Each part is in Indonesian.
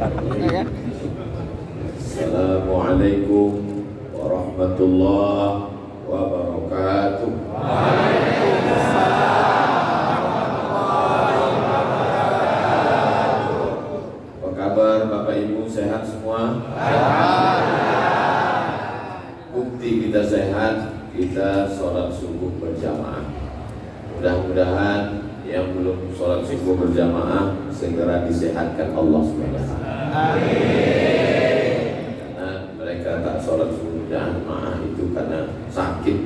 Assalamualaikum warahmatullahi wabarakatuh. Apa kabar Bapak Ibu, sehat semua? Bukti kita sehat, kita sholat subuh berjamaah. Mudah-mudahan yang belum sholat subuh berjamaah segera disehatkan Allah SWT. Karena mereka tak sholat subuh berjamaah itu karena sakit,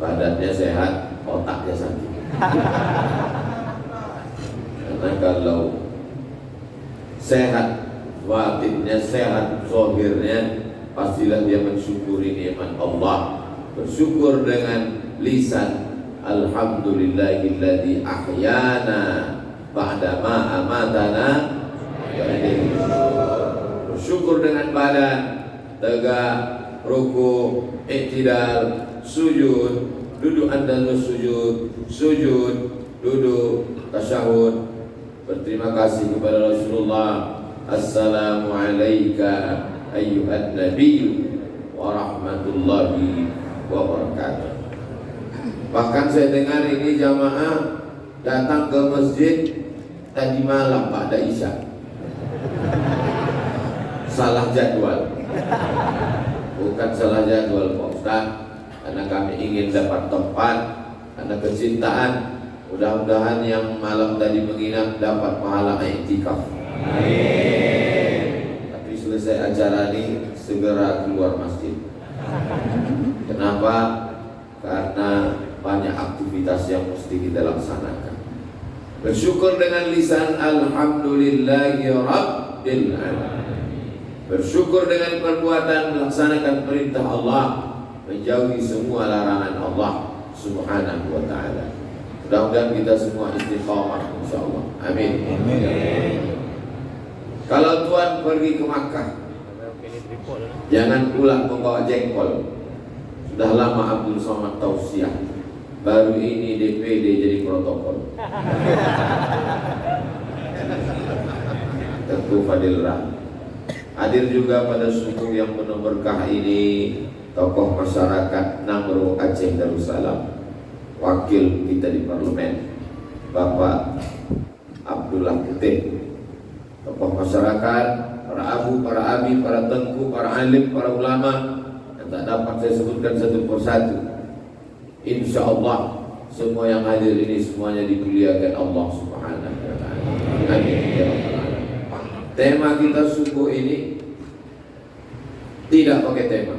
badannya sehat, otaknya sakit. Karena kalau sehat, batinnya sehat, zahirnya pastilah dia mensyukuri nikmat Allah, bersyukur dengan lisan alhamdulillahilladzi ahyana ba'dama amatana, bersyukur dengan badan tegak, ruku, i'tidal, sujud, duduk andalus sujud, duduk, tasyahud. Berterima kasih kepada Rasulullah. Assalamu alayka ayyuhan nabiyyu wa rahmatullahi wa barakatuh. Bahkan saya dengar ini jamaah datang ke masjid tadi malam pada Isya. Salah jadwal. Bukan salah jadwal Pak Ustaz, karena kami ingin dapat tempat, karena kecintaan. Mudah-mudahan yang malam tadi menginap dapat pahala i'tikaf. Tapi selesai acara ini segera keluar masjid. Kenapa? Karena banyak aktivitas yang mesti kita laksanakan. Bersyukur dengan lisan alhamdulillahi rabbil alamin. Bersyukur dengan perbuatan melaksanakan perintah Allah, menjauhi semua larangan Allah Subhanahu wa ta'ala. Mudah-mudahan kita semua istiqamah insyaallah. Amin. Amin. Kalau Tuhan pergi ke Makkah, jangan pulang membawa jengkol. Sudah lama Abdul Somad tausiah, baru ini DPD jadi protokol. Tentu Fadil Rahman. Hadir juga pada subuh yang penuh berkah ini tokoh masyarakat Namro Aceh Darussalam, wakil kita di parlemen Bapak Abdullah Putih, tokoh masyarakat, para abu, para abi, para tengku, para alim, para ulama yang tak dapat saya sebutkan satu persatu. Insya Allah semua yang hadir ini semuanya dimuliakan Allah Subhanahu wa ta'ala. Amin ya rabbal alamin. Tema kita subuh ini tidak pakai tema.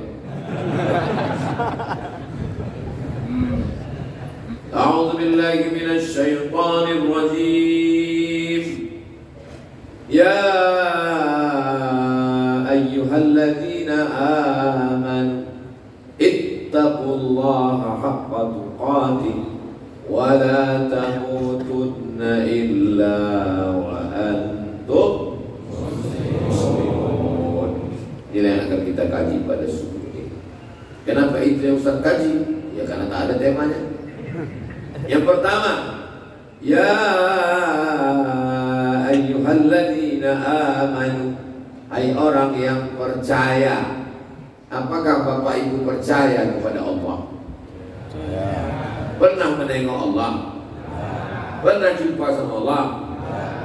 A'udzu billahi minasy syaithanir rajim. Ya ayyuhalladzina amanu ittaqullaha haqqa tuqatih wa la tamutunna illa wa antum muslimun. Inilah yang akan kita kaji pada subuh ini. Kenapa itu yang Ustaz kaji? Ya karena tak ada temanya. Yang pertama, ya ayyuhalladzina amanu, hai orang yang percaya. Apakah Bapak Ibu percaya kepada Allah? Pernah menengok Allah? Pernah jumpa sama Allah?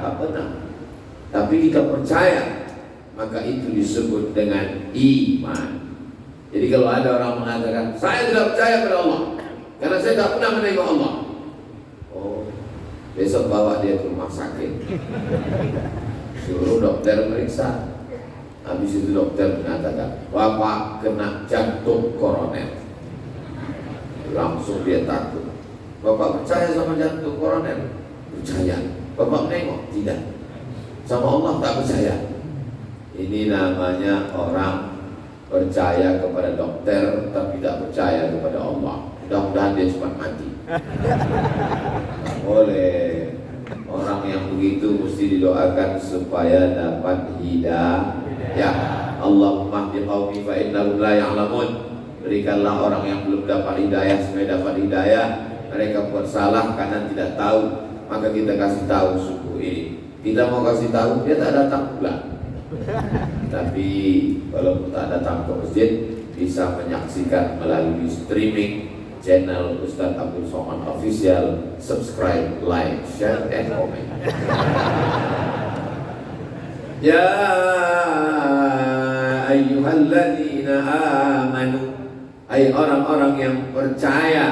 Tak pernah. Tapi kita percaya, maka itu disebut dengan iman. Jadi kalau ada orang mengatakan saya tidak percaya kepada Allah karena saya tak pernah menengok Allah, oh, besok bawa dia ke rumah sakit, suruh dokter meriksa. Habis itu dokter mengatakan Bapak kena jantung koroner. Langsung dia takut. Bapak percaya sama jantung koroner? Percaya. Bapak menengok? Tidak. Sama Allah tak percaya. Ini namanya orang percaya kepada dokter tapi tidak percaya kepada Allah. Mudah-mudahan dia cepat mati. Tak boleh. Orang yang begitu mesti didoakan supaya dapat hidayah. Ya Allahumma hdi qaumi fa innahum la ya'lamun. Berikanlah orang yang belum dapat hidayah supaya dapat hidayah. Mereka buat salah karena tidak tahu, maka kita kasih tahu subuh ini. Kita mau kasih tahu, dia tak datang pula. Tapi kalau tak datang ke masjid, bisa menyaksikan melalui streaming channel Ustadz Abdul Somad Official. Subscribe, like, share, and comment. Ya ayyuhalladzina amanu, hai orang-orang yang percaya,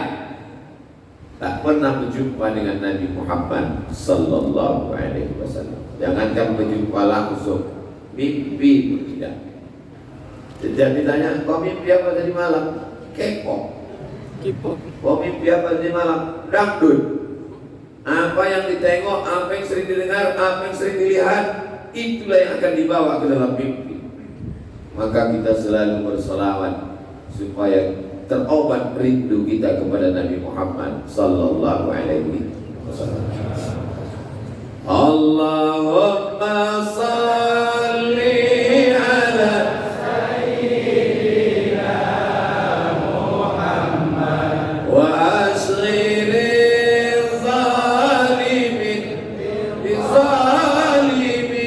tak pernah berjumpa dengan Nabi Muhammad sallallahu alaihi wasallam. Jangankan berjumpa langsung, mimpi pun tidak. Setiap ditanya, kau mimpi apa tadi malam? Kepo. Kau mimpi apa tadi malam? Dangdut. Apa yang ditengok, apa yang sering didengar, apa yang sering dilihat, itulah yang akan dibawa ke dalam mimpi. Maka kita selalu berselawat supaya terobat rindu kita kepada Nabi Muhammad sallallahu alaihi wasallam. Allahumma salli ala sayyidina Muhammad wa asghir zalimin bizalimin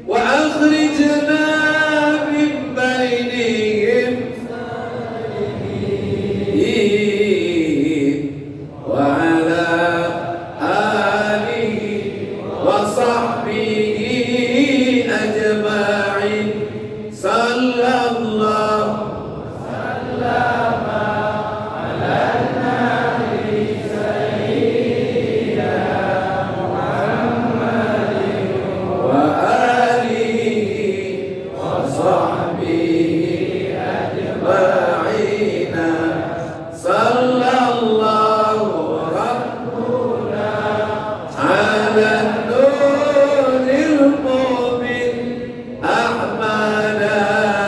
wa akhrijna min bainihim wa ala alihi wa sahbihi ajma'in. Sallallahu wa alihi wa sahbihi ajma'in. Sallallahu rabbuna ala nuril mu'min Ahmad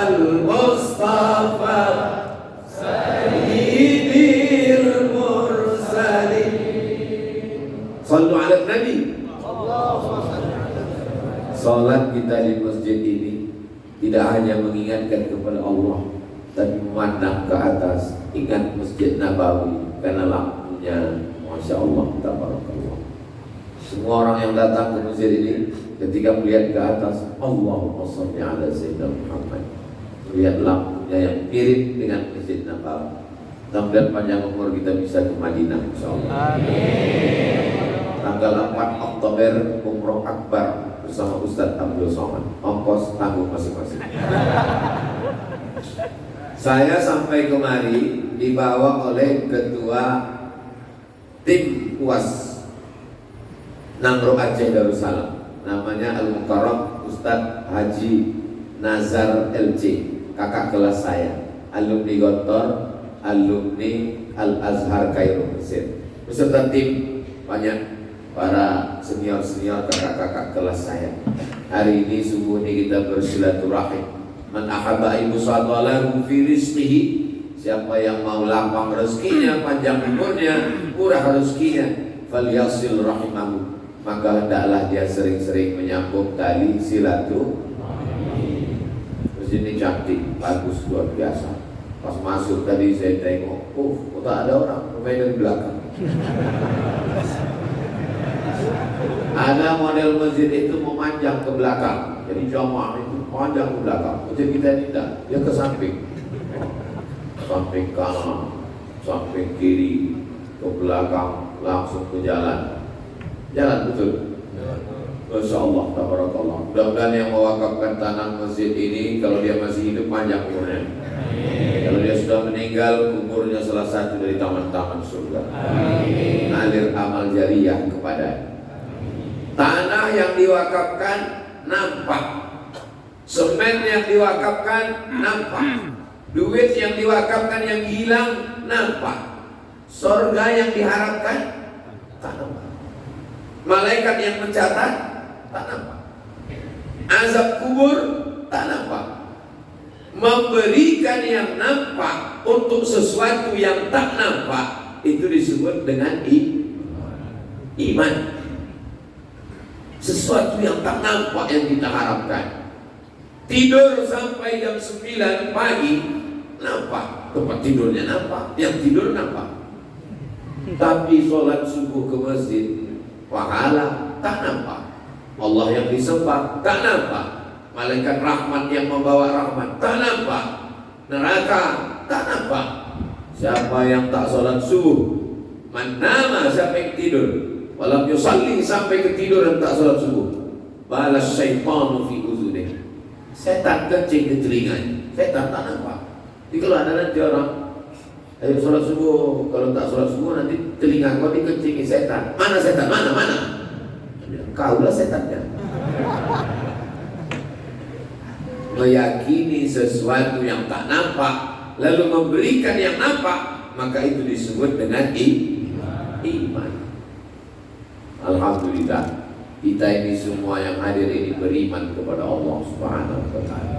al-Mustafa sayyidil mursalin. Sallu ala Nabi. Salat kita di masjid ini tidak hanya mengingatkan kepada Allah, tapi memandang ke atas, ingat Masjid Nabawi karena lampunya Masya Allah, tabarakallah. Semua orang yang datang ke masjid ini ketika melihat ke atas, Allahumma sholli ala sayyidina Muhammad, melihat lampunya yang mirip dengan Masjid Nabawi. Mudah-mudahan panjang umur kita bisa ke Madinah insyaallah. Amin. Tanggal 4 Oktober Umroh Akbar bersama Ustadz Abdul Somad. Ongkos tanggung masing-masing. Saya sampai kemari dibawa oleh ketua tim UAS Nangro Aceh Darussalam, namanya Al-Mukarram Ustadz Haji Nazar LC, kakak kelas saya, alumni Gontor, alumni Al-Azhar Kairo Mesir. Beserta tim banyak para senior-senior kakak-kakak kelas saya. Hari ini subuh ini kita bersilaturahim. Man ahabba imusadalahu fi rizqihi, siapa yang mau lapang rezekinya, panjang umurnya, murah rezekinya, falyasil rahimahu, maka hendaklah dia sering-sering menyambung tali silaturahim. Terus ini cantik, bagus, luar biasa. Pas masuk tadi saya tengok, kok tak ada orang, pemain dari belakang. Ada model masjid itu memanjang ke belakang, jadi jamaah itu panjang ke belakang. Masjid kita tidak, dia ke samping, samping kanan, samping kiri, ke belakang, langsung ke jalan. Jalan betul. Masya Allah, tabarakallah. Mudah-mudahan yang mewakafkan tanah masjid ini, kalau dia masih hidup panjang umurnya. Kalau dia sudah meninggal, umurnya salah satu dari taman-taman surga. Alir amal jariyah kepada. Tanah yang diwakafkan nampak, semen yang diwakafkan nampak, duit yang diwakafkan yang hilang nampak, surga yang diharapkan tak nampak, malaikat yang mencatat tak nampak, azab kubur tak nampak. Memberikan yang nampak untuk sesuatu yang tak nampak, itu disebut dengan iman. Sesuatu yang tak nampak yang kita harapkan. Tidur sampai jam 9 pagi nampak, tempat tidurnya nampak, yang tidur nampak. Tapi sholat subuh ke masjid, pahala tak nampak. Allah yang disembah tak nampak, malaikat rahmat yang membawa rahmat tak nampak, neraka tak nampak. Siapa yang tak sholat subuh, manama sampai tidur, walam yusalli sampai ketiduran tak sholat subuh, balas syaitanu fi uzunihi, setan kencing di telinganya, setan tak nampak. Jadi kalau ada nanti orang, ayo sholat subuh, kalau tak sholat subuh nanti telinga kau dikencingi setan. Mana setan? Mana? Kau lah setannya. Meyakini sesuatu yang tak nampak, lalu memberikan yang nampak, maka itu disebut dengan iman. Alhamdulillah, kita ini semua yang hadir ini beriman kepada Allah Subhanahu wa taala.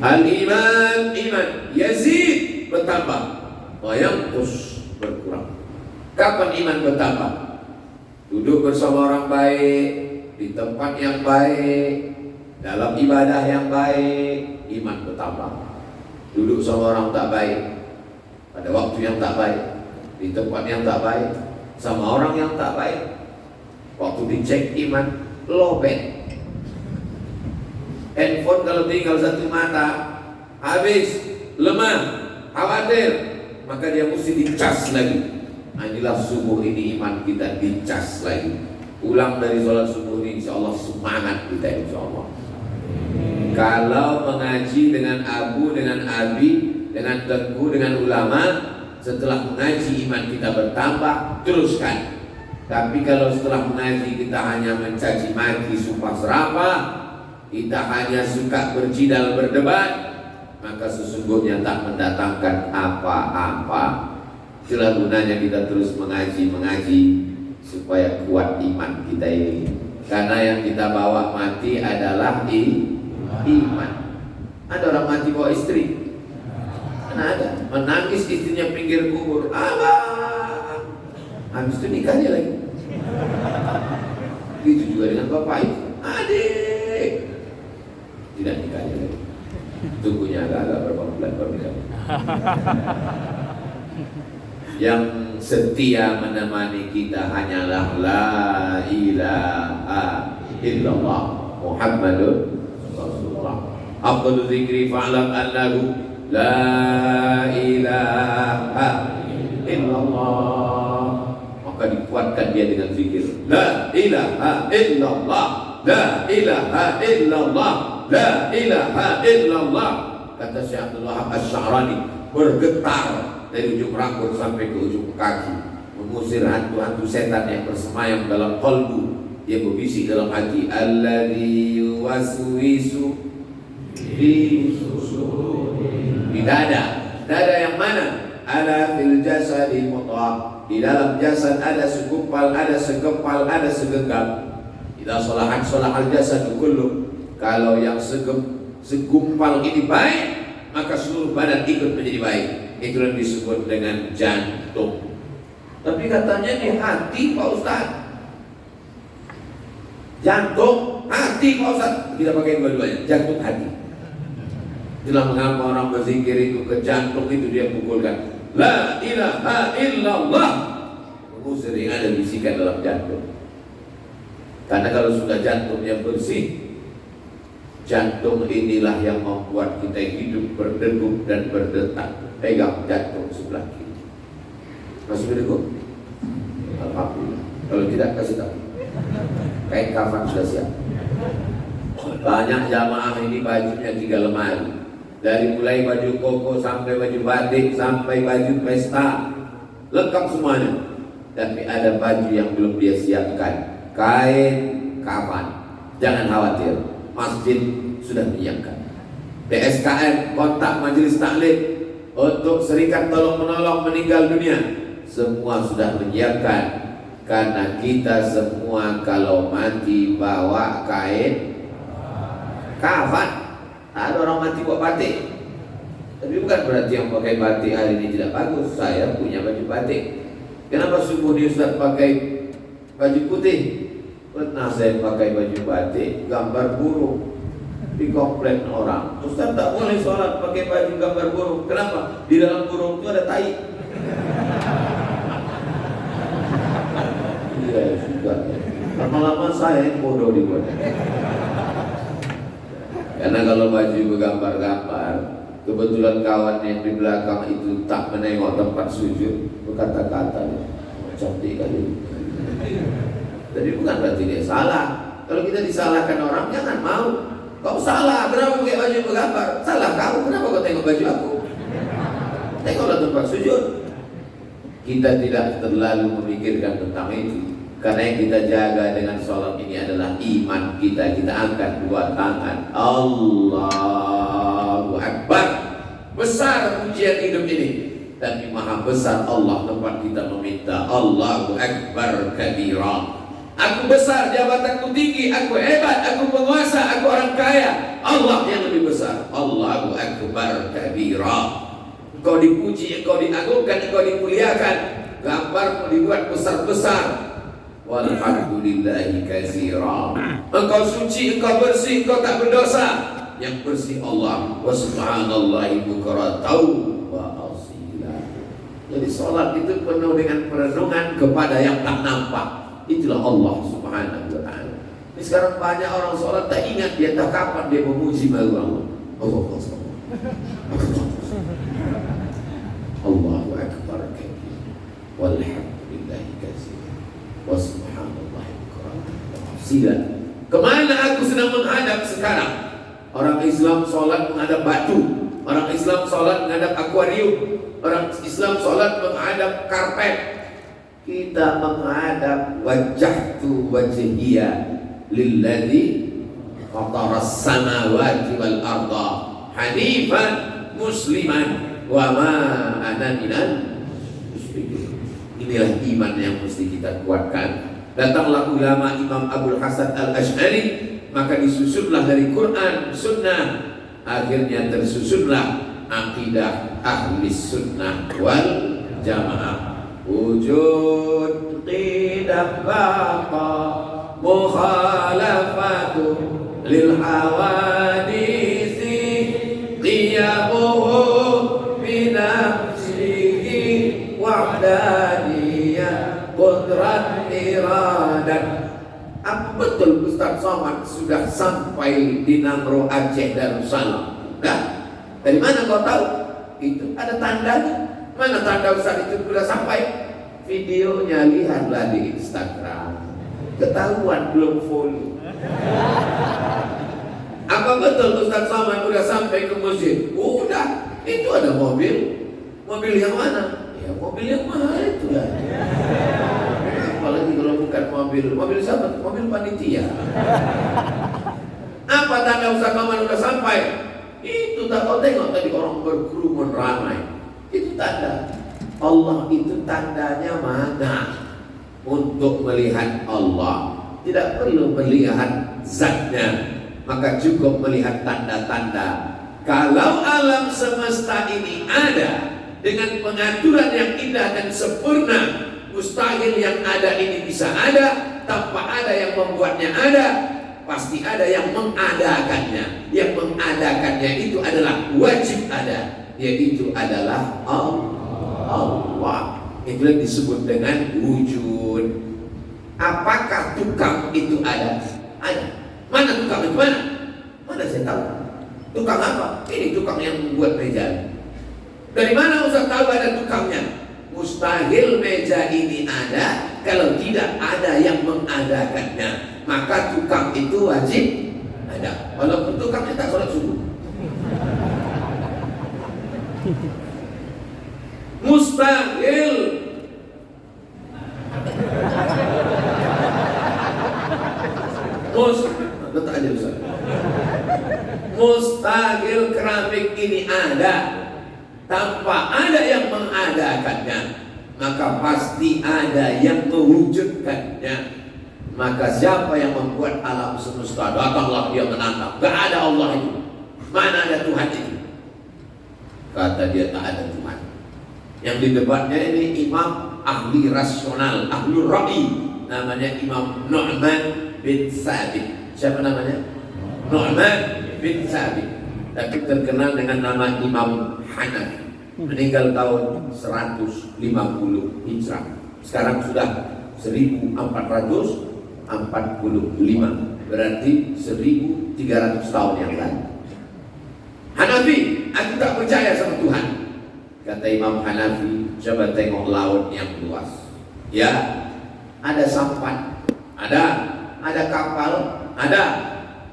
Al-iman, iman yazid, bertambah, wa yanqus, berkurang. Kapan iman bertambah? Duduk bersama orang baik, di tempat yang baik, dalam ibadah yang baik, iman bertambah. Duduk sama orang tak baik, pada waktu yang tak baik, di tempat yang tak baik, sama orang yang tak baik, waktu dicek iman, lobet. Handphone kalau tinggal satu mata, habis, lemah, khawatir, maka dia mesti dicas lagi. Nah, inilah subuh ini iman kita dicas lagi. Pulang dari sholat subuh ini insya Allah semangat kita insya Allah. Kalau mengaji dengan Abu, dengan Abi, dengan Tengku, dengan ulama, setelah mengaji iman kita bertambah, teruskan. Tapi kalau setelah mengaji kita hanya mencaci maki, sumpah serapah, kita hanya suka berjidal berdebat, maka sesungguhnya tak mendatangkan apa-apa. Itulah gunanya kita terus mengaji supaya kuat iman kita ini. Karena yang kita bawa mati adalah iman. Ada orang mati bawa istri, mana ada, menangis istrinya pinggir kubur, abang, habis itu nikahnya lagi. Itu juga dengan bapak itu, adik, tidak nikahnya lagi. Tunggunya agak-agak berapa bulan baru nikah. Yang setia menemani kita hanyalah la ilaha illallah Muhammadur Rasulullah. Afdalu dzikri fa'lam annahu la ilaha illallah. Maka dikuatkan dia dengan zikir la ilaha illallah, la ilaha illallah, la ilaha illallah. Kata Syekh Abdul Wahab Asy-Sya'rani, bergetar dari ujung rambut sampai ke ujung kaki, mengusir hantu-hantu setan yang bersemayam dalam qalbu. Dia berbisik dalam hati, alladzi yuwaswisu fi sudur, di dada. Dada yang mana? Ala fil jasadi mutah, di dalam jasad ada segumpal, ada segempal, ada segenggam. Idza salahat salahal jasadu kullu. Kalau yang segumpal ini baik, maka seluruh badan ikut menjadi baik. Itu yang disebut dengan jantung. Tapi katanya di hati Pak Ustaz. Jantung, hati Pak Ustaz. Kita pakai dua-duanya, jantung, hati. Itulah mengapa orang berzikir itu ke jantung itu dia pukulkan la ilaha illallah, mengusir yang ada bisikan dalam jantung. Karena kalau sudah jantungnya bersih, jantung inilah yang membuat kita hidup berdegup dan berdetak. Pegang jantung sebelah kiri, masih berdegup? Alhamdulillah. Kalau tidak kasih tahu. Kain kafan sudah siap. Banyak jamaah ini bajunya 3 lemari. Dari mulai baju koko sampai baju batik sampai baju pesta, lengkap semuanya. Tapi ada baju yang belum dia siapkan, kain kafan. Jangan khawatir, masjid sudah menyiapkan. PSKM, kontak majelis taklim untuk serikat tolong menolong meninggal dunia, semua sudah menyiapkan. Karena kita semua kalau mati bawa kain kafan. Ada orang mati bawa batik, tapi bukan berarti yang pakai batik hari ini tidak bagus. Saya punya baju batik. Kenapa subuh di Ustaz pakai baju putih? Pernah saya pakai baju batik gambar burung, di komplain orang, Ustaz tak boleh sholat pakai baju gambar burung. Kenapa? Di dalam burung itu ada tai. Iya juga ya. Lama-lama saya yang bodoh dibuat. Karena kalau baju bergambar-gambar, kebetulan kawan yang di belakang itu tak menengok tempat sujud, berkata-kata, cantik kali. Jadi bukan berarti dia salah. Kalau kita disalahkan orang, jangan mau. Kau salah, kenapa pakai baju bergambar? Salah kamu, kenapa kau tengok baju aku? Tengoklah tempat sujud. Kita tidak terlalu memikirkan tentang itu. Karena yang kita jaga dengan sholat ini adalah iman kita. Kita angkat dua tangan, Allahu Akbar. Besar ujian hidup ini, tapi maha besar Allah tempat kita meminta. Allahu Akbar kabira. Aku besar, jabatanku tinggi, aku hebat, aku penguasa, aku orang kaya. Allah yang lebih besar. Allahu Akbar kabira. Engkau dipuji, engkau diagungkan, engkau dimuliakan. Gambarmu dibuat besar-besar. Walhamdulillahi katsira. Engkau suci, engkau bersih, engkau tak berdosa. Yang bersih Allah. Wa subhanallahi bukratan wa asila. Jadi salat itu penuh dengan perenungan kepada yang tak nampak. Itulah Allah subhanahu wa ta'ala. Ini sekarang banyak orang salat tak ingat dia tak kapan dia memuji Allah. Allahu Akbar kabir. Walhamdulillahi katsira. Wa subhanallahi bukratan wa asila. Kemana aku sedang menghadap sekarang? Orang Islam sholat menghadap batu, orang Islam sholat menghadap akuarium, orang Islam sholat menghadap karpet. Kita menghadap wajhtu wajhiya lilladzi fataras samawati wal arda hanifan musliman wa ma ana minal musyrikin. Inilah iman yang mesti kita kuatkan. Datanglah ulama Imam Abul Hasan Al-Asy'ari, maka disusunlah dari Quran, Sunnah, akhirnya tersusunlah akidah ahli sunnah wal jamaah. Wujud tidak baqa mukhalafatu lil hawadisi qiyamuhu binafsihi wahdaniyah qudrat iradat. Apa betul Ustaz Somad sudah sampai di Namro Aceh Darussalam? Nah, dari mana kau tahu? Itu ada tandanya. Mana tanda Ustaz itu sudah sampai? Videonya lihatlah di Instagram. Ketahuan belum follow. Apa betul Ustaz Somad sudah sampai ke masjid? Udah, itu ada mobil. Mobil yang mana? Ya mobil yang mahal itu lah. Apalagi kalau bukan mobil siapa? Mobil panitia. Apa tanda Ustaz Somad sudah sampai? Itu tak kau tengok tadi orang berkerumun ramai. Itu tanda. Allah itu tandanya mana? Untuk melihat Allah tidak perlu melihat zatnya, maka cukup melihat tanda-tanda. Kalau alam semesta ini ada dengan pengaturan yang indah dan sempurna, mustahil yang ada ini bisa ada tanpa ada yang membuatnya ada. Pasti ada yang mengadakannya. Yang mengadakannya itu adalah wajib ada, yaitu adalah Allah. Itu yang disebut dengan wujud. Apakah tukang itu ada? Ada. Mana tukang itu? Mana saya tahu? Tukang apa? Ini tukang yang membuat meja. Dari mana Ustaz tahu ada tukangnya? Mustahil meja ini ada kalau tidak ada yang mengadakannya. Maka tukang itu wajib ada. Walaupun tukangnya tak sholat subuh. Mustahil. Letak aja Ustaz. Mustahil keramik ini ada tanpa ada yang mengadakannya, maka pasti ada yang mewujudkannya. Maka siapa yang membuat alam semesta, datanglah dia menatap. Gak ada Allah itu. Mana ada Tuhan itu? Kata dia tak ada Tuhan. Yang di depannya ini imam ahli rasional, ahlul ra'i, namanya Imam Nu'man bin Thabit. Siapa namanya? Nu'man bin Thabit. Tapi terkenal dengan nama Imam Hanafi. Meninggal tahun 150 Hijrah. Sekarang sudah 1400 berarti 1300 tahun yang lalu. Hanafi, aku tak percaya sama Tuhan. Kata Imam Hanafi, coba tengok laut yang luas. Ya, ada sampan, ada kapal, ada.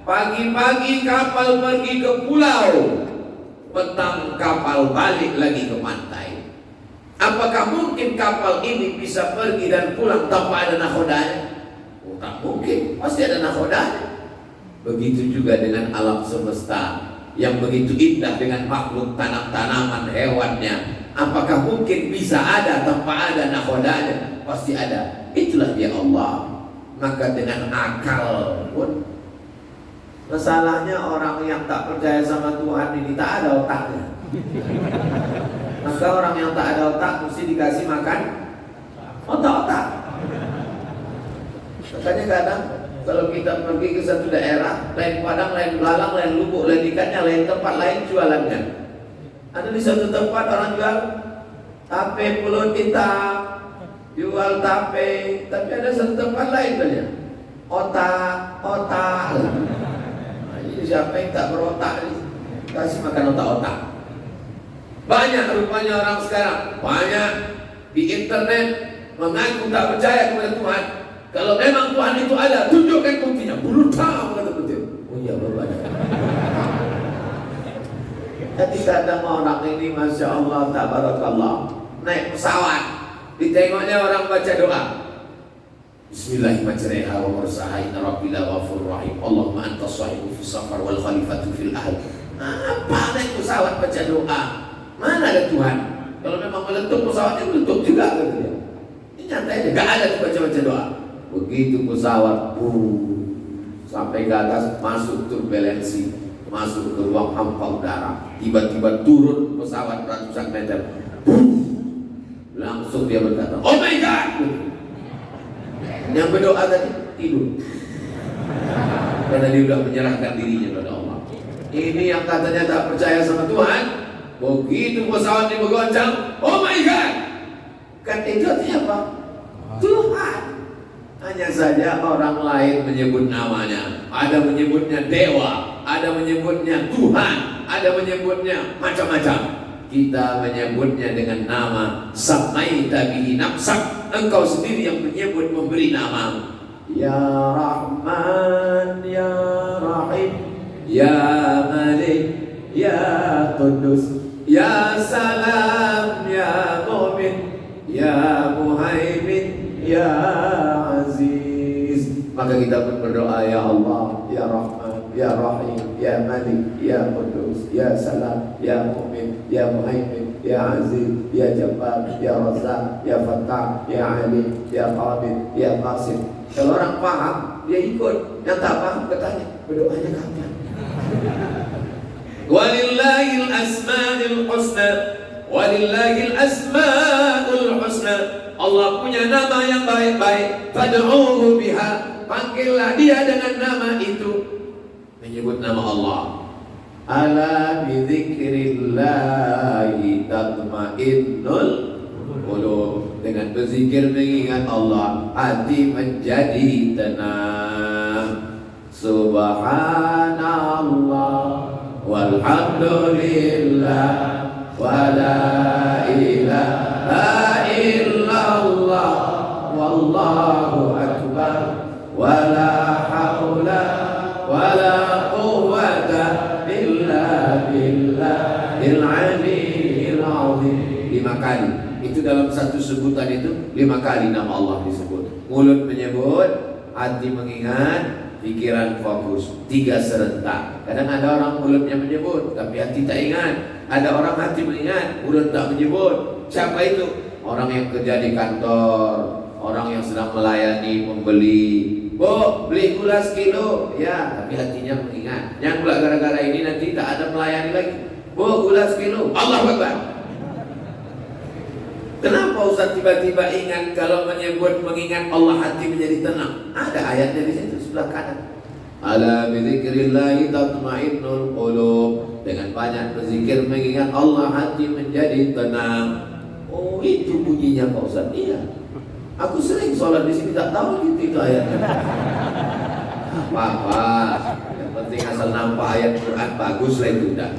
Pagi-pagi kapal pergi ke pulau, petang kapal balik lagi ke pantai. Apakah mungkin kapal ini bisa pergi dan pulang tanpa ada nakodanya? Oh, tak mungkin, pasti ada nakodanya. Begitu juga dengan alam semesta yang begitu indah dengan makhluk tanaman, hewannya. Apakah mungkin bisa ada tanpa ada nakodanya? Pasti ada. Itulah dia Allah. Maka dengan akal pun, masalahnya orang yang tak percaya sama Tuhan ini tak ada otaknya. Maka orang yang tak ada otak mesti dikasih makan otak-otak. Makanya kadang kalau kita pergi ke satu daerah, lain Padang, lain Belalang, lain Lubuk, lain ikannya, lain tempat, lain jualannya. Ada di satu tempat orang jual tape pulut hitam, jual tape, tapi ada satu tempat lain banyak otak. Nah, ini siapa yang tak berotak ini? Kasih makan otak-otak. Banyak rupanya orang sekarang, banyak di internet mengaku tak percaya kepada Tuhan. Kalau memang Tuhan itu ada, tunjukkan buktinya. Bulu tahu kata betul. Oh iya, baru ada. Jadi kadang orang ini, masya Allah, tabarakallah, naik pesawat, ditengoknya orang baca doa. Bismillahirrahmanirrahim. Wa mursaha inna rabbila ghafurur rahim. Allahumma antas sahibu fis safar wal khalifatu fil ahl. Apa naik pesawat baca doa? Mana ada Tuhan? Kalau memang meletup pesawatnya meletup juga kata dia. Ini nyatanya gak ada tuh baca-baca doa. Begitu pesawat sampai ke atas, masuk turbulensi, masuk ke ruang hampa udara, tiba-tiba turun pesawat ratusan meter, langsung dia berkata, oh my God. Yang berdoa tadi tidur karena dia sudah menyerahkan dirinya kepada Allah. Ini yang katanya tak percaya sama Tuhan, begitu pesawat ini bergoncang, oh my God. Kan itu artinya apa? Tuhan. Hanya saja orang lain menyebut namanya. Ada menyebutnya dewa, ada menyebutnya Tuhan, ada menyebutnya macam-macam. Kita menyebutnya dengan nama Samaita bihi nafsak. Engkau sendiri yang menyebut, memberi nama. Ya Rahman, Ya Rahim, Ya Malik, Ya Qudus, Ya Salam, Ya Mu'min, Ya Muhaimin, Ya Aziz. Maka kita pun berdoa, Ya Allah, Ya Rahman, Ya Rahim, Ya Malik, Ya Qudus, Ya Salam, Ya Mu'min, Ya Muhaimin, Ya Aziz, Ya Jabbar, Ya Razzaq, Ya Fattah, Ya Alim, Ya Qabid, Ya Qasim. Kalau orang paham, dia ikut. Yang tak paham bertanya, berdoanya kapan? Walillahil asma'ul husna, walillahil asma'ul husna. Allah punya nama yang baik-baik. Fad'uhu biha, panggillah dia dengan nama itu. Menyebut nama Allah. Ala bidzikrillahi tatma'innul qulub. Dengan berzikir mengingat Allah, hati menjadi tenang. Subhanallah walhamdulillah wala ilaha illallah wallahu akbar wala haula wala quwwata illa billahil aliyyil azim. 5 kali. Itu dalam satu sebutan itu 5 kali nama Allah disebut. Mulut menyebut, hati mengingat, pikiran fokus. 3 serentak. Kadang ada orang mulutnya menyebut tapi hati tak ingat. Ada orang hati mengingat, mulut tak menyebut. Siapa itu? Orang yang kerja di kantor, orang yang sedang melayani pembeli. Bu, beli gula sekilo. Ya, tapi hatinya mengingat. Yang pula gara-gara ini nanti tak ada melayani lagi. Bu, gula sekilo. Allahu Akbar. Kenapa Ustaz tiba-tiba ingat? Kalau menyebut mengingat Allah, hati menjadi tenang. Ada ayatnya di situ sebelah kanan. Ala bidzikrillahi tatma'innul qulub. Dengan banyak berzikir mengingat Allah, hati menjadi tenang. Oh, itu bunyinya Pak Ustaz. Iya. Aku sering sholat di sini, tak tahu gitu itu ayatnya. Apa-apa, yang penting asal nampak ayat Quran bagus lah itu dah.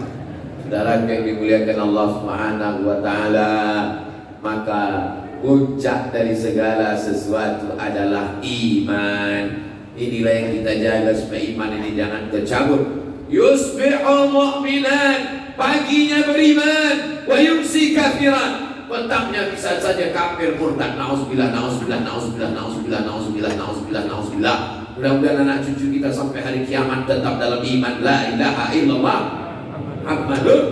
Saudara yang dimuliakan Allah Subhanahu wa taala, maka puncak dari segala sesuatu adalah iman. Inilah yang kita jaga supaya iman ini jangan tercabut. Yusbihu mu'minan, paginya beriman, wa yumsi kafiran, petangnya bisa saja kafir murtad. Nauzubillah, nauzubillah, nauzubillah, nauzubillah, nauzubillah, nauzubillah, nauzubillah. Mudah-mudahan anak cucu kita sampai hari kiamat tetap dalam iman la ilaha illallah Muhammadur.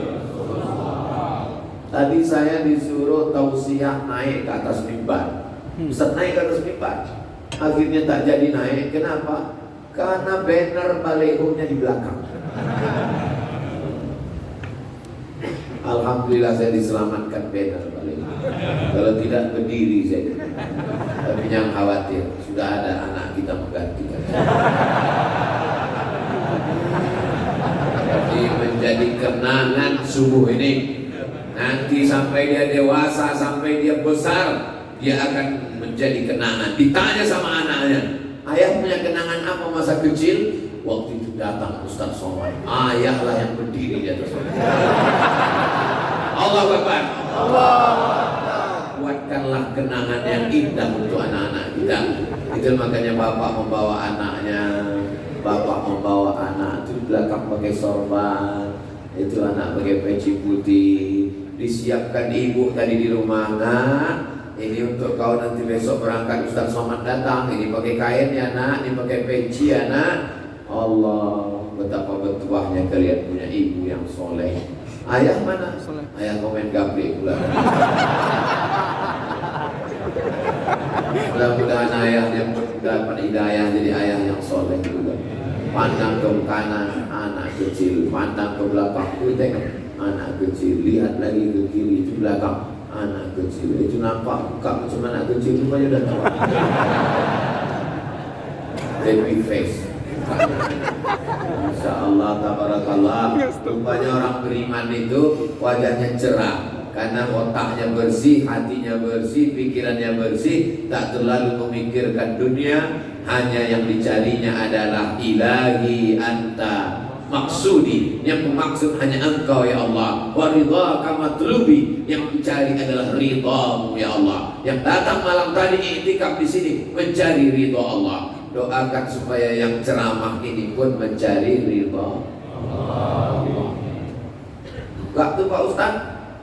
Tadi saya disuruh tausiah naik ke atas mimbar. Ustaz, naik ke atas mimbar. Akhirnya tak jadi naik. Kenapa? Karena banner balehonya di belakang. Alhamdulillah saya diselamatkan banner baleho. Kalau tidak berdiri saya. Tapi jangan khawatir, sudah ada anak kita menggantikan. Jadi menjadi kenangan subuh ini. Nanti sampai dia dewasa, sampai dia besar, dia akan menjadi kenangan. Ditanya sama anaknya, ayah punya kenangan apa masa kecil? Waktu itu datang Ustaz Somad, ayahlah yang berdiri di atas. Allah Akbar. Buatkanlah kenangan yang indah untuk anak-anak kita. Itu makanya bapak membawa anaknya, bapak membawa anak itu belakang pakai sorban, itu anak pakai peci putih. Disiapkan ibu tadi di rumah, nak, ini untuk kau nanti besok berangkat Ustaz Somad datang. Ini pakai kain ya nak, ini pakai peci ya nak. Allah, betapa bertuahnya kalian punya ibu yang soleh. Ayah mana? Ayah komen gapri pula. Mudah-mudahan ayahnya dapat hidayah jadi ayah yang soleh juga. Pandang ke kanan, anak kecil. Pandang ke belakang, tengok anak kecil. Lihat lagi ke kiri, itu belakang anak kecil. Itu nampak muka macam anak kecil, rupanya udah tahu. Baby face. Insyaallah tabarakallah. Rupanya orang beriman itu wajahnya cerah karena otaknya bersih, hatinya bersih, pikirannya bersih, tak terlalu memikirkan dunia. Hanya yang dicarinya adalah ilahi anta maksudi, yang bermaksud hanya engkau ya Allah. Wa ridhaka matlubi, yang dicari adalah ridhamu ya Allah. Yang datang malam tadi iktikaf di sini mencari ridha Allah. Doakan supaya yang ceramah ini pun mencari ridha Allah. Enggak tuh Pak Ustaz,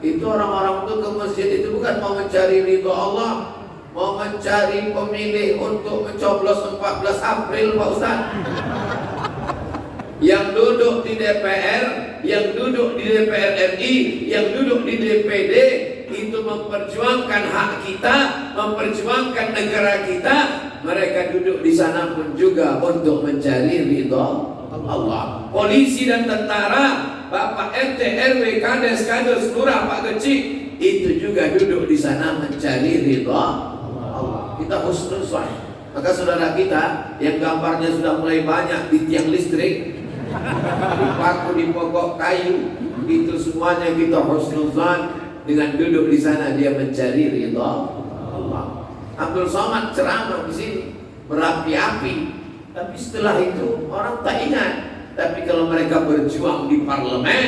itu orang-orang itu ke masjid itu bukan mau mencari ridha Allah, mau mencari pemilih untuk mencoblos 14 April Pak Ustaz. Yang duduk di DPR, yang duduk di DPR RI, yang duduk di DPD itu memperjuangkan hak kita, memperjuangkan negara kita. Mereka duduk di sana pun juga untuk mencari ridha Allah. Polisi dan tentara, Bapak RT, RW, Kades, Kades, Lurah, Pak Kecil, itu juga duduk di sana mencari ridha Allah. Kita husnuzan. Maka saudara kita yang gambarnya sudah mulai banyak di tiang listrik, dipaku di pokok kayu, itu semuanya kita husnuzan dengan duduk di sana dia mencari ridha Allah. Abdul Somad ceramah di sini berapi-api, tapi setelah itu orang tak ingat. Tapi kalau mereka berjuang di parlemen,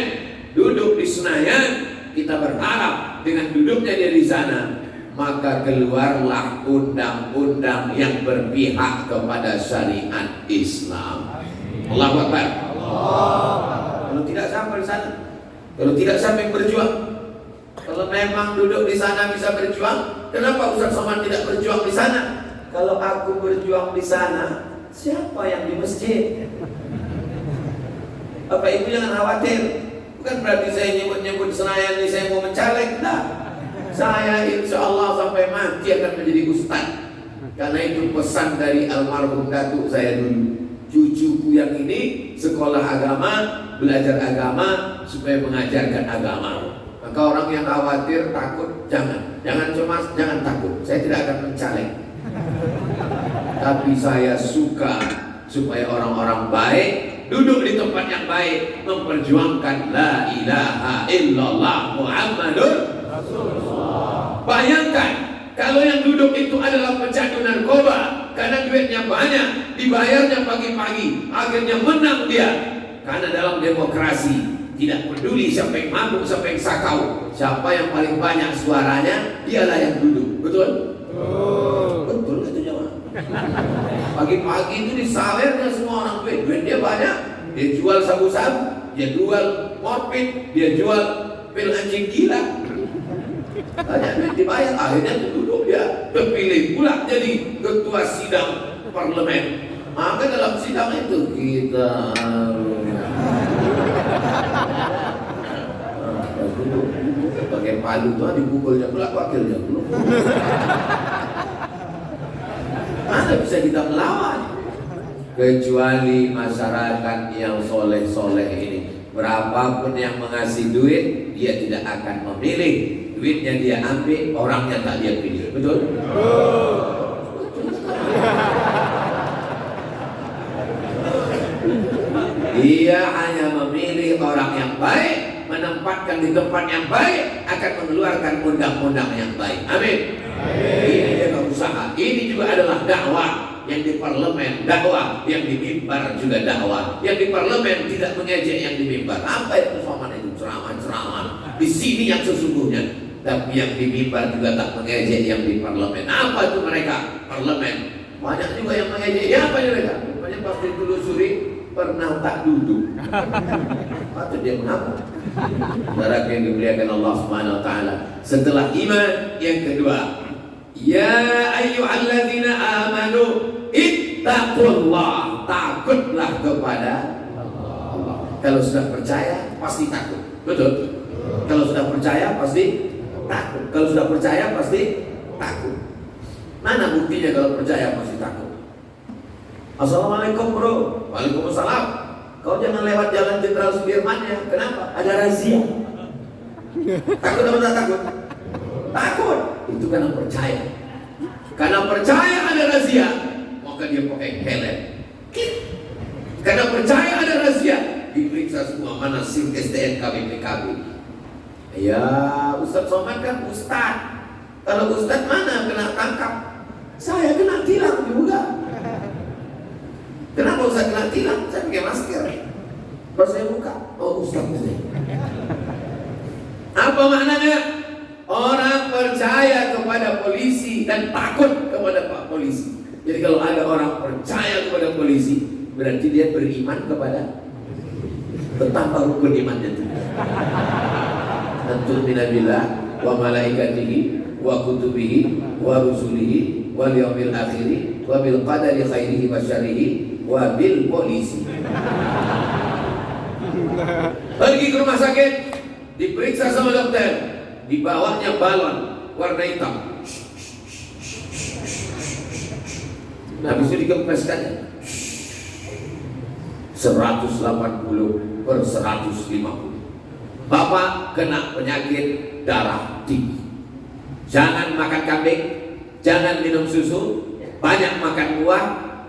duduk di Senayan, kita berharap dengan duduknya dia di sana, maka keluarlah undang-undang yang berpihak kepada syariat Islam. Allahu Akbar. Kalau tidak sampai di sana, kalau tidak sampai berjuang, kalau memang duduk di sana bisa berjuang, kenapa Ustaz Somad tidak berjuang di sana? Kalau aku berjuang di sana, siapa yang di masjid? Bapak Ibu jangan khawatir. Bukan berarti saya nyebut-nyebut Senayan ini saya mau mencalek, enggak. Saya insya Allah sampai mati akan menjadi ustaz. Karena itu pesan dari almarhum datuk saya dulu. Cucuku yang ini sekolah agama, belajar agama supaya mengajarkan agama. Maka orang yang khawatir, takut, jangan cemas, jangan takut. Saya tidak akan mencalek. Tapi saya suka supaya orang-orang baik duduk di tempat yang baik, memperjuangkan la ilaha illallah Muhammadur Rasulullah. Bayangkan Kalau yang duduk itu adalah pecandu narkoba, karena duitnya banyak, dibayarnya pagi-pagi, akhirnya menang dia. Karena dalam demokrasi tidak peduli siapa yang mabuk, siapa yang sakau, siapa yang paling banyak suaranya, dialah yang duduk. Betul? Betul itu jemaah. Pagi-pagi itu disawernya semua orang duit dia banyak, dia jual sabu-sabu, dia jual morfin, dia jual pil anjing gila. Banyak duit dibayar, akhirnya duduk dia terpilih pula jadi ketua sidang parlemen. Maka dalam sidang itu kita pakai palu tuh dipukulnya pula wakilnya belum. Mana bisa kita melawan? Kecuali masyarakat yang soleh-soleh ini, berapapun yang mengasih duit, dia tidak akan memilih. Duitnya dia ambil, orangnya tak dia pilih. Betul? Dia hanya memilih orang yang baik, menempatkan di tempat yang baik, akan mengeluarkan undang-undang yang baik. Amin. Ini dia usaha. Ini juga adalah dakwah. Yang di parlemen dakwah, yang di mimbar juga dakwah. Yang di parlemen tidak mengejek yang di mimbar. Apa itu soman itu? Ceramah-ceramah. Di sini yang sesungguhnya. Tapi yang di mimbar juga tak mengejek yang di parlemen. Apa itu mereka? Parlemen. Banyak juga yang mengejek. Ya apa mereka? Rupanya pasti telusuri pernah tak duduk. Patut dia mengaku. Saudara yang dimuliakan Allah Subhanahu wa taala. Setelah iman, yang kedua, ya ayyuhalladzina amanu ittaqullah, takutlah kepada Allah. Kalau sudah percaya pasti takut. Betul? Kalau sudah percaya pasti takut. Kalau sudah percaya pasti takut. Mana buktinya kalau percaya pasti takut? Assalamualaikum bro. Waalaikumsalam. Kau jangan lewat jalan Jenderal Sudirman ya. Kenapa? Ada razia. Takut atau tidak takut? Takut. Itu karena percaya. Karena percaya ada razia, maka dia pakai helm. Karena percaya ada razia, diperiksa semua mana SIM, STNK, BPKB. Ya, Ustaz Somad kan Ustaz. Kalau Ustaz mana kena tangkap? Saya kena tilang juga. Kenapa Ustaz kena tilang? Saya pakai masker. Pas saya buka, oh Ustaz ini. Apa maknanya? Orang percaya kepada polisi dan takut kepada Pak Polisi. Jadi kalau ada orang percaya kepada polisi, berarti dia beriman kepada, bertambah rukun imannya itu. Antum binabillah wa malaikatihi wa kutubihi wa rusulihi wal yaumil akhiri wa bil qadari khairihi wa syarrihi wa bil polisi. Pergi ke rumah sakit, diperiksa sama dokter, dibawanya balon warna hitam. Habis itu dikempeskan 180 per 150. Bapak kena penyakit darah tinggi. Jangan makan kambing, jangan minum susu, banyak makan buah,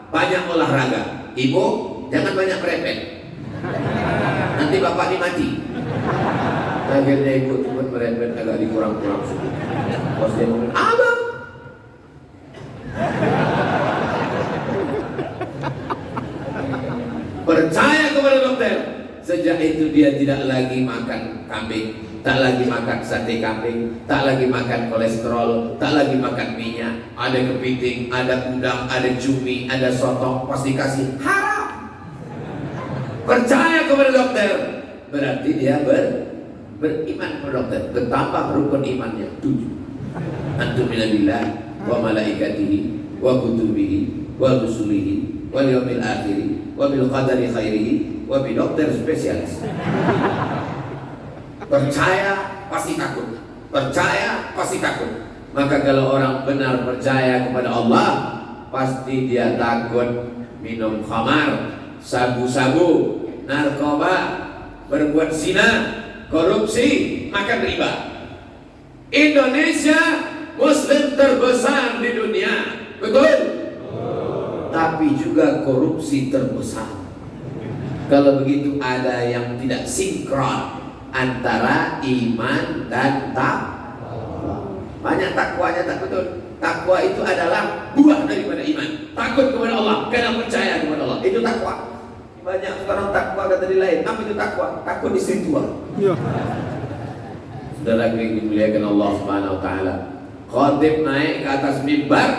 banyak olahraga. Ibu, jangan banyak merepet. Nanti bapak dimati. Akhirnya ibu cuma merepet agak dikurang-kurang suku. Pas dia ngomong, abang. Percaya kepada dokter. Sejak itu dia tidak lagi makan kambing, tak lagi makan sate kambing, tak lagi makan kolesterol, tak lagi makan minyak. Ada kepiting, ada udang, ada cumi, ada sotong, pasti kasih haram. Percaya kepada dokter, berarti dia beriman kepada dokter. Bertambah rukun imannya 7. Antum billah wa malaikatihi wa kutubihi wa rusulihi wal yaumil akhiri wa bil qadari khairihi wa bi dokter spesialis. Percaya pasti takut. Percaya pasti takut. Maka kalau orang benar percaya kepada Allah, pasti dia takut minum khamar, sabu-sabu, narkoba, berbuat zina, korupsi, makan riba. Indonesia Muslim terbesar di dunia, betul? Tapi juga korupsi terbesar. Kalau begitu ada yang tidak sinkron antara iman dan takwa. Banyak takwanya tak betul. Takwa itu adalah buah daripada iman. Takut kepada Allah karena percaya kepada Allah. Itu takwa. Banyak sekarang takwa kata di lain. Apa itu takwa? Takut istri tua. Ya. Saudara yang dimuliakan Allah Subhanahu wa taala. Khatib naik ke atas mimbar,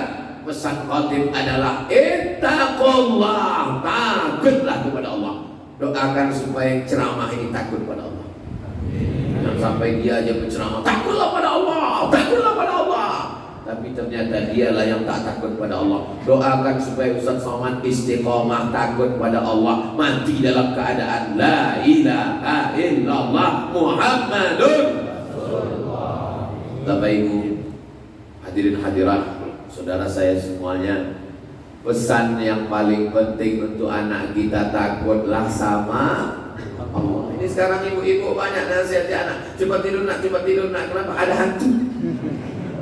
pesan khatib adalah ittaqullah, takutlah kepada Allah. Doakan supaya ceramah ini takut pada Allah. Jangan sampai dia aja berceramah, takutlah pada Allah, takutlah pada Allah. Tapi ternyata dialah yang tak takut pada Allah. Doakan supaya Ustaz Somad istiqomah takut pada Allah, mati dalam keadaan la ilaha illallah Muhammadun Rasulullah. Bapak Ibu, hadirin hadirat, saudara saya semuanya, pesan yang paling penting untuk anak kita, takutlah sama Allah. Ini sekarang ibu-ibu banyak nasihati anak, coba tidur nak, coba tidur nak. Kenapa? Ada hantu.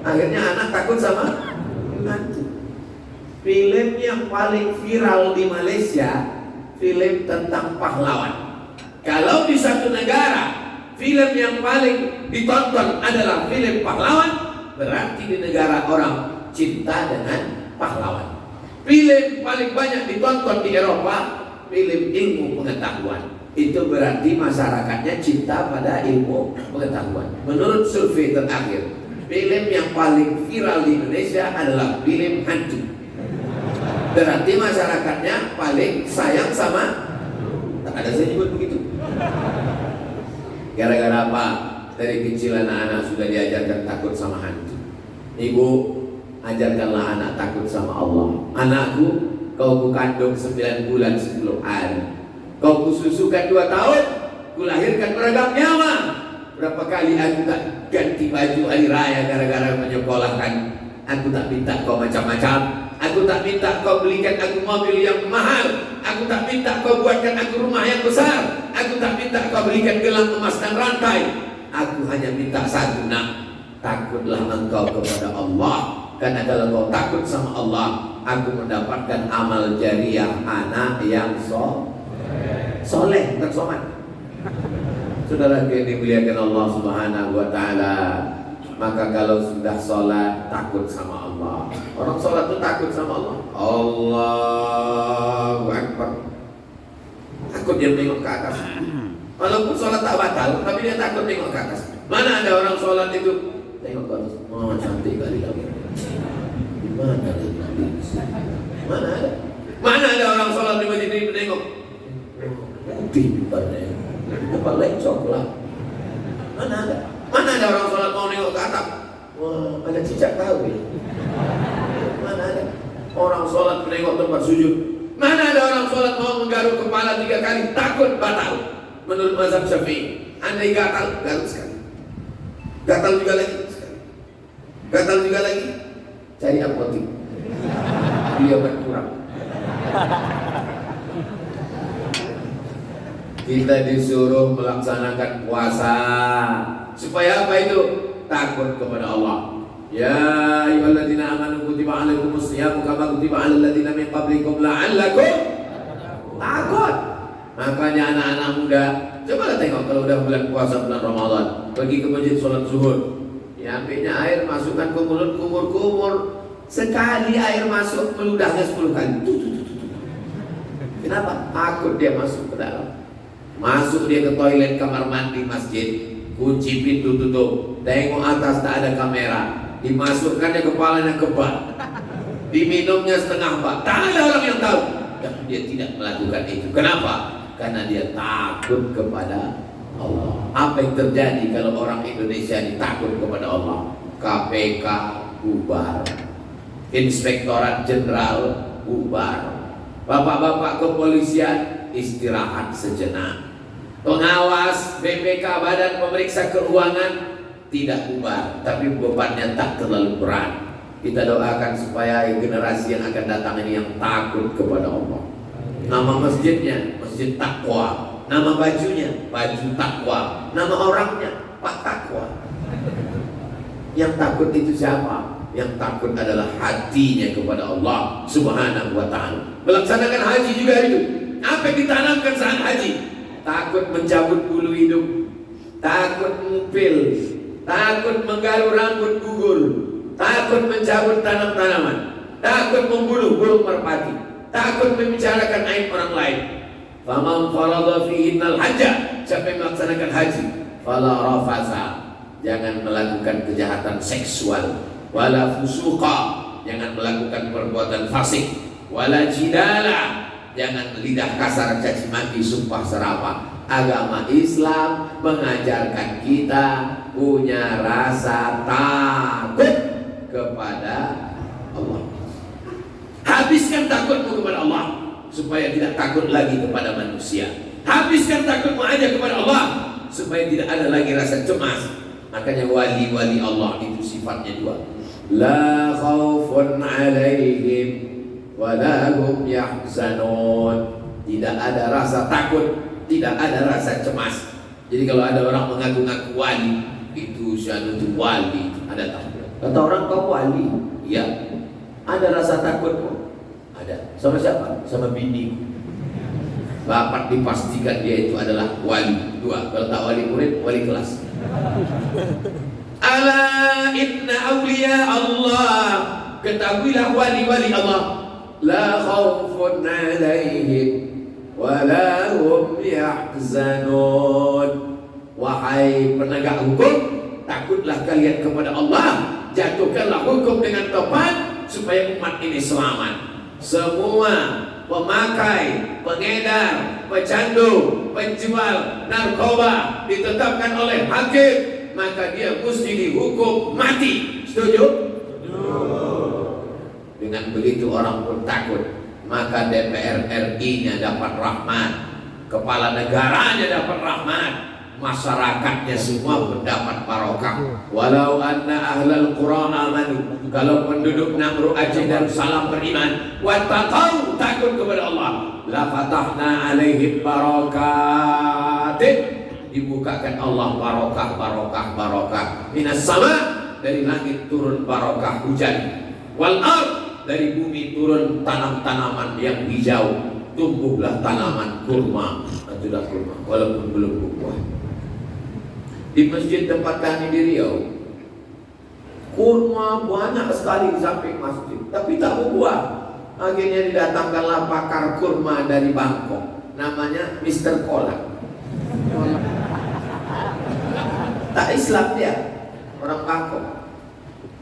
Akhirnya anak takut sama hantu. Film yang paling viral di Malaysia, film tentang pahlawan. Kalau di satu negara film yang paling ditonton adalah film pahlawan, berarti di negara orang cinta dengan pahlawan. Film paling banyak ditonton di Eropa, film ilmu pengetahuan. Itu berarti masyarakatnya cinta pada ilmu pengetahuan. Menurut survei terakhir, film yang paling viral di Indonesia adalah film hantu. Berarti masyarakatnya paling sayang sama. Tak ada saya nyebut begitu. Gara-gara apa? Dari kecil anak-anak sudah diajarkan takut sama hantu. Ibu, ajarkanlah anak takut sama Allah. Anakku, kau kukandung 9 bulan 10 hari. Kau kususukan 2 tahun, kulahirkan beragam nyawa. Berapa kali aku tak ganti baju hari raya gara-gara menyekolahkan. Aku tak minta kau macam-macam. Aku tak minta kau belikan aku mobil yang mahal. Aku tak minta kau buatkan aku rumah yang besar. Aku tak minta kau belikan gelang emas dan rantai. Aku hanya minta satu, nak, takutlah engkau kepada Allah. Karena kalau kau takut sama Allah, aku mendapatkan amal jariah anak yang soleh, bukan somat. Saudara yang dimuliakan Allah Subhanahu wa taala, maka kalau sudah sholat takut sama Allah. Orang sholat itu takut sama Allah. Allahu Akbar. Takut dia tengok ke atas. Walaupun sholat tak batal, tapi dia takut tengok ke atas. Mana ada orang sholat itu tengok ke atas? Oh, cantik kali lagi. Mana ada Nabi? Mana ada? Mana ada orang sholat di masjid ini menengok? Putih mimbarnya, kepala coklat. Mana ada? Mana ada orang sholat mau nengok ke atap? Wah, ada cicak tahu ya. Mana ada orang sholat menengok tempat sujud? Mana ada orang sholat mau menggaruk kepala 3 kali takut batal? Menurut mazhab Syafi'i, andai gatal, garuk sekali. Gatal juga lagi sekali. Gatal juga lagi. Cari apotik. Dia berkurang. Kita disuruh melaksanakan puasa supaya apa itu? Takut kepada Allah. Ya ayyuhalladzina amanu kutiba alaikumus syiyamu kama kutiba alal ladzina min qablikum la'allakum takut. Makanya anak-anak muda, cobalah tengok kalau udah bulan puasa, bulan Ramadan, pergi ke masjid sholat zuhur. Ya, ambilnya air, masukkan ke mulut, kumur-kumur. Sekali air masuk, meludahnya 10 kali. Kenapa? Takut dia masuk ke dalam. Masuk dia ke toilet kamar mandi masjid, kunci pintu tutup, tengok atas tak ada kamera, dimasukkannya kepalanya ke bak, diminumnya setengah bak, tak ada orang yang tahu. Dan dia tidak melakukan itu. Kenapa? Karena dia takut kepada Allah. Apa yang terjadi kalau orang Indonesia ditakut kepada Allah? KPK bubar, Inspektorat Jenderal bubar, bapak-bapak kepolisian istirahat sejenak, pengawas BPK Badan Pemeriksa Keuangan tidak bubar, tapi bebannya tak terlalu berat. Kita doakan supaya generasi yang akan datang ini yang takut kepada Allah. Nama masjidnya Masjid Takwa, nama bajunya baju takwa, nama orangnya Pak Takwa. Yang takut itu siapa? Yang takut adalah hatinya kepada Allah Subhanahu wa ta'ala. Melaksanakan haji juga itu. Apa yang ditanamkan saat haji? Takut mencabut bulu hidung, takut ngupil, takut menggaru rambut gugur, takut mencabut tanam-tanaman, takut membunuh burung merpati, takut membicarakan aib orang lain. Faman farada fihinnal hajja, siapa yang melaksanakan haji, fala rafasa, jangan melakukan kejahatan seksual, wala fusuqa, jangan melakukan perbuatan fasik, wala jidala, jangan lidah kasar, caci maki, sumpah serapah. Agama Islam mengajarkan kita punya rasa takut kepada Allah. Habiskan takutmu kepada Allah supaya tidak takut lagi kepada manusia. Habiskan takutmu aja kepada Allah supaya tidak ada lagi rasa cemas. Makanya wali-wali Allah itu sifatnya dua. La khaufun alaihim wa la hum yahzanun. Tidak ada rasa takut, tidak ada rasa cemas. Jadi kalau ada orang mengaku-ngaku wali, itu syahdu itu wali, ada takut. Kata orang kau wali, iya. Ada rasa takutmu? Ada. Sama siapa? Sama bini. Bapak dipastikan dia itu adalah wali. Dua. Kalau tak wali murid, wali kelas. Ala inna awliya Allah, ketahuilah wali-wali Allah, la khawfun alaihim wa la hum yahzanun. Wahai penegak hukum, takutlah kalian kepada Allah, jatuhkanlah hukum dengan tepat supaya umat ini selamat. Semua pemakai, pengedar, pecandu, penjual narkoba ditetapkan oleh hakim, maka dia mesti dihukum mati. Setuju? Dengan begitu orang pun takut, maka DPR RI-nya dapat rahmat, kepala negaranya dapat rahmat, masyarakatnya semua mendapat barokah. Walau anna ahlal qura amanu, kalau penduduk Namru, Aceh, dan Salam beriman, wattaqau, takut kepada Allah, la fatahna alaihim barakatin, dibukakan Allah barokah minas sama, dari langit turun barokah hujan, wal ard, dari bumi turun tanam-tanaman yang hijau, tumbuhlah tanaman kurma, sudah kurma walaupun belum berbuah. Di masjid tempat kami di Riau, kurma banyak sekali di samping masjid, tapi tak berbuah. Akhirnya didatangkanlah pakar kurma dari Bangkok, namanya Mr. Kolak. Tak Islam dia, orang Bangkok.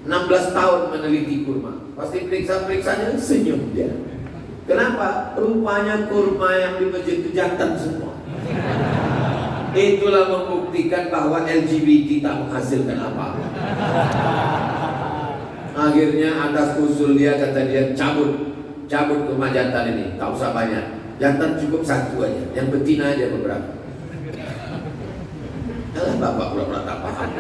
16 tahun meneliti kurma. Pasti periksa-periksanya senyum dia. Kenapa? Rupanya kurma yang di masjid itu jantan semua. Itulah membuktikan bahwa LGBT tak menghasilkan apa. Akhirnya atas usul dia, kata dia, cabut kurma jantan ini, tak usah banyak. Jantan cukup satu aja, yang betina aja beberapa. Alah, bapak pura-pura tak paham.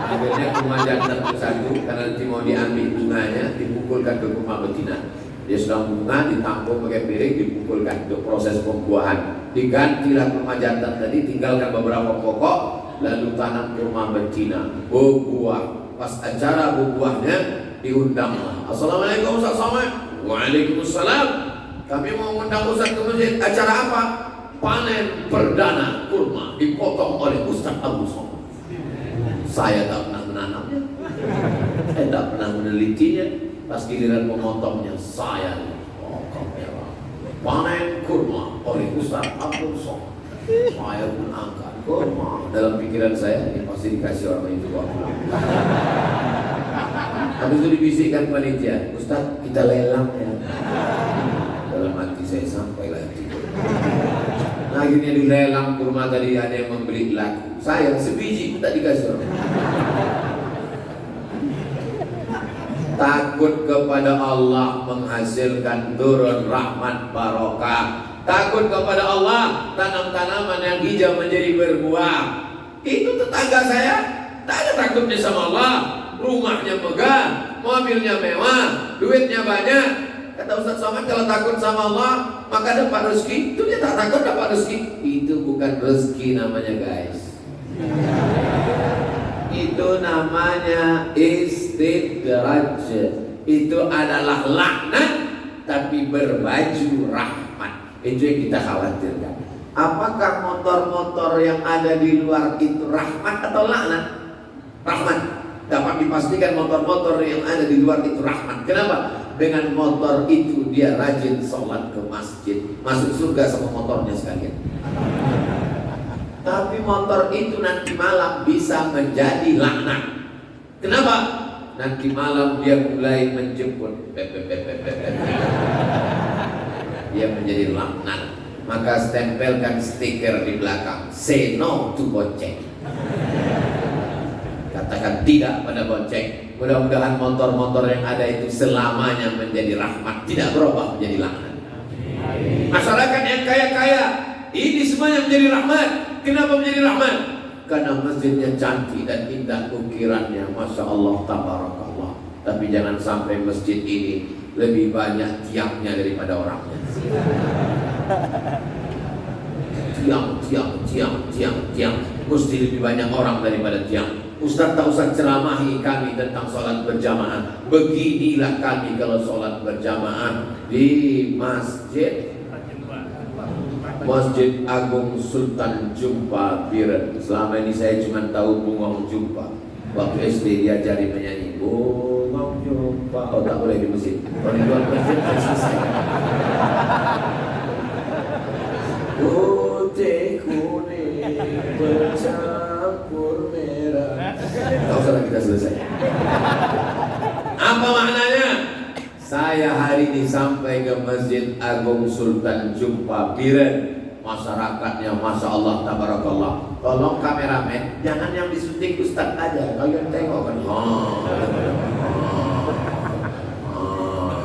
Akhirnya kurma jantan itu satu, karena nanti mau diambil bunganya, dipukulkan ke kurma betina. Dia sudah bunga, ditampung pakai piring, dipukulkan untuk proses pembuahan. Digantilah kurma jantan tadi, tinggalkan beberapa pokok, lalu tanam kurma betina, berbuah. Pas acara berbuahnya, diundanglah. Assalamualaikum Ustaz Somad. Waalaikumsalam. Kami mau undang Ustaz ke masjid. Acara apa? Panen perdana kurma, dipotong oleh Ustaz Abu Somad. Saya tak pernah menanamnya, saya tak pernah menelitinya. Pas giliran memotongnya, saya kamera panen kurma oleh Ustaz Abdul Somad. Saya pun angkat kurma. Dalam pikiran saya, ini pasti dikasih orang itu bawa pulang. Habis itu dibisikkan panitia, Ustaz kita lelang ya. Dalam hati saya, sampailah itu. Nah, akhirnya dilelang kurma tadi, ada yang membeli laku. Saya sebiji pun tak dikasih orang. Takut kepada Allah menghasilkan turun rahmat barokah. Takut kepada Allah, tanam-tanaman yang hijau menjadi berbuah. Itu tetangga saya, tak ada takutnya sama Allah. Rumahnya megah, mobilnya mewah, duitnya banyak. Kata Ustaz Somad, kalau takut sama Allah maka dapat rezeki. Itu dia tak takut dapat rezeki. Itu bukan rezeki namanya, guys. Itu namanya istidraj. Itu adalah laknat tapi berbaju rahmat. Itu yang kita khawatirkan. Apakah motor-motor yang ada di luar itu rahmat atau laknat? Rahmat. Dapat dipastikan motor-motor yang ada di luar itu rahmat. Kenapa? Dengan motor itu dia rajin sholat ke masjid, masuk surga sama motornya sekalian. Tapi motor itu nanti malam bisa menjadi laknat. Kenapa? Nanti malam dia mulai menjemput, dia menjadi laknat. Maka stempelkan stiker di belakang, say no to bonceng. Katakan tidak pada bonceng. Mudah-mudahan motor-motor yang ada itu selamanya menjadi rahmat, tidak berubah menjadi laknat. Masyarakat yang kaya-kaya ini semuanya menjadi rahmat. Kenapa menjadi rahmat? Karena masjidnya cantik dan indah ukirannya, masya Allah, tabarakallah. Tapi jangan sampai masjid ini lebih banyak tiangnya daripada orangnya. Tiang. Mesti lebih banyak orang daripada tiang. Ustaz tak usah ceramahi kami tentang sholat berjamaah. Beginilah kami kalau sholat berjamaah di Masjid Agung Sultan Jumpa Biren. Selama ini saya cuma tahu Bungong Jumpa. Waktu SD diajari menyanyi Bungong Jumpa. Oh, tak boleh di masjid. Kalau di luar masjid saya selesai. Putih kuning bercampur merah. Tak usah kita selesai. Apa maknanya? Saya hari ini sampai ke Masjid Agung Sultan Jumpa Biren. Masyarakatnya masya Allah, tabarakallah. Tolong kameramen, jangan yang disunting Ustaz aja. Kalian tengok kan.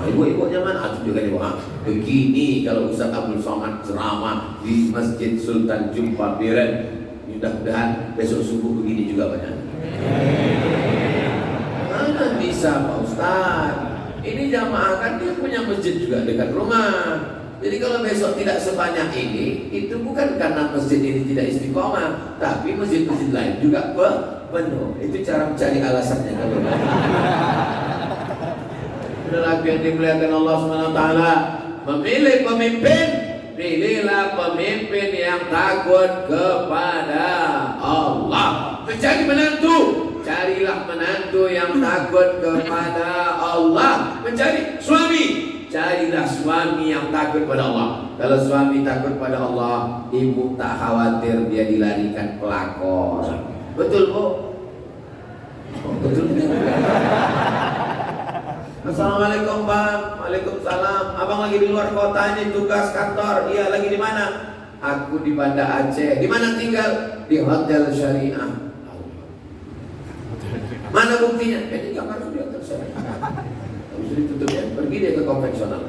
Ibu-ibunya mana? Aku juga ibu. Begini kalau Ustaz Abdul Somad ceramah di Masjid Sultan Jumpa Biren. Mudah-mudahan besok subuh begini juga banyak. Mana bisa Pak Ustaz? Ini jamaah kan dia punya masjid juga dekat rumah. Jadi kalau besok tidak sebanyak ini, itu bukan karena masjid ini tidak istiqomah, tapi masjid-masjid lain juga penuh. Itu cara mencari alasannya kalau sudah lagi yang dimuliakan Allah SWT. Memilih pemimpin, pilihlah pemimpin yang takut kepada Allah. Mencari menantu, carilah menantu yang takut kepada Allah. Mencari suami, carilah suami yang takut pada Allah. Kalau suami takut pada Allah, ibu tak khawatir dia dilarikan pelakor. Betul Bu? Oh, betul. Assalamualaikum Bang. Waalaikumsalam. Abang lagi di luar kota ini tugas kantor. Iya, lagi di mana? Aku di Banda Aceh. Di mana tinggal? Di Hotel Syariah. Mana buktinya? Ini kamar di Hotel Syariah. Harus ditutup ya. Pergi dia ke konvensional.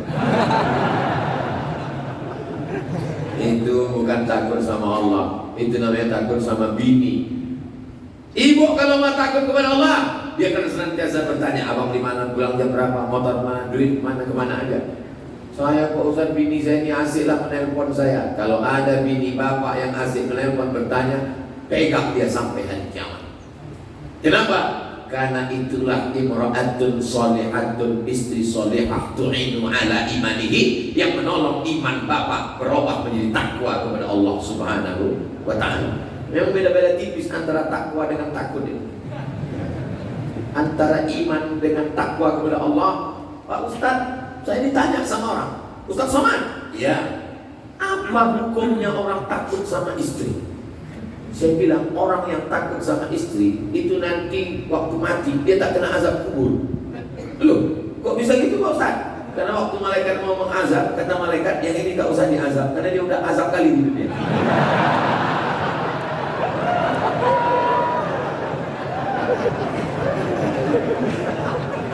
Itu bukan takut sama Allah. Itu namanya takut sama bini. Ibu kalau mau takut kepada Allah, dia akan senantiasa bertanya, abang di mana, pulang jam berapa, motor mana, duit mana, kemana aja. Saya Pak Ustaz, bini saya ini asiklah menelpon saya. Kalau ada bini bapak yang asik menelpon bertanya, pegang dia sampai hari kiamat. Kenapa? Karena itulah imra'atun sholihatun, istri sholihah tu'inu ala imanihi, yang menolong iman bapak berubah menjadi takwa kepada Allah Subhanahu wa ta'ala. Memang beda-beda tipis antara takwa dengan takut ini. Antara iman dengan takwa kepada Allah. Pak Ustaz, saya ditanya sama orang, Ustaz Somad, ya, apa hukumnya orang takut sama istri? Saya bilang orang yang takut sama istri itu nanti waktu mati dia tak kena azab kubur. Loh, kok bisa gitu Pak Ustaz? Karena waktu malaikat mau mengazab, kata malaikat yang ini tak usah diazab karena dia udah azab kali di dunia.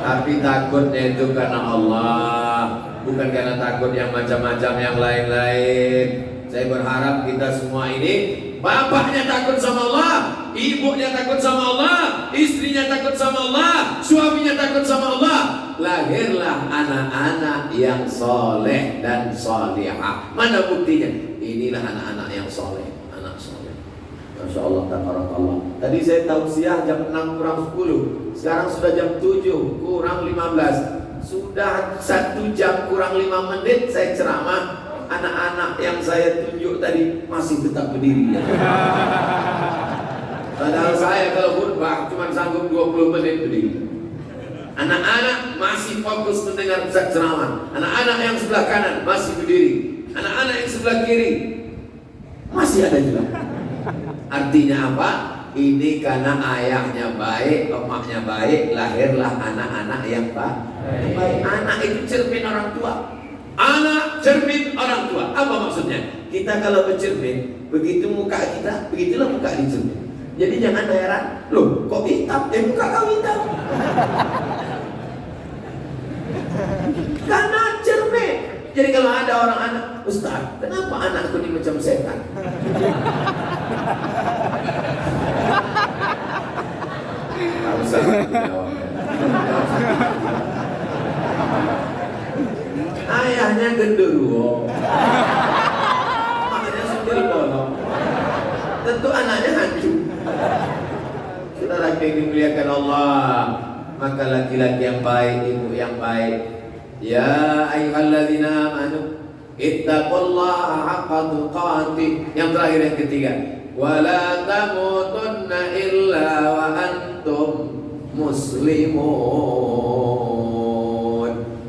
Tapi takutnya itu karena Allah, bukan karena takut yang macam-macam yang lain-lain. Saya berharap kita semua ini, bapaknya takut sama Allah, ibunya takut sama Allah, istrinya takut sama Allah, suaminya takut sama Allah. Lahirlah anak-anak yang soleh dan solehah. Mana buktinya? Inilah anak-anak yang soleh. Masya Allah, tabarakallah. Tadi saya tausiah jam 6 kurang 10. Sekarang sudah jam 7 kurang 15. Sudah 1 jam kurang 5 menit saya ceramah. anak-anak yang saya tunjuk tadi masih tetap berdiri. Padahal saya kalau khutbah cuma sanggup 20 menit berdiri. Anak-anak masih fokus mendengar ceramah. Anak-anak yang sebelah kanan masih berdiri. Anak-anak yang sebelah kiri masih ada juga. Artinya apa? Ini karena ayahnya baik, emaknya baik, lahirlah anak-anak yang baik. Anak itu cermin orang tua. Anak cermin orang tua. Apa maksudnya? Kita kalau bercermin, begitu muka kita, begitulah muka di cermin. Jadi jangan heran, loh kok hitam? Muka kau hitam. Karena cermin. Jadi kalau ada orang anak, Ustaz, kenapa anakku ini macam setan? Tahu saya jawab. Ayahnya genderuwo, makanya sundel bolong. Tentu anaknya hancur. Saudara yang dimuliakan Allah, maka laki-laki yang baik, ibu yang baik. Ya ayyuhalladzina amanu ittaqullaha haqqa tuqatih. Yang terakhir, yang ketiga, wala tamutunna illa wa antum muslimun.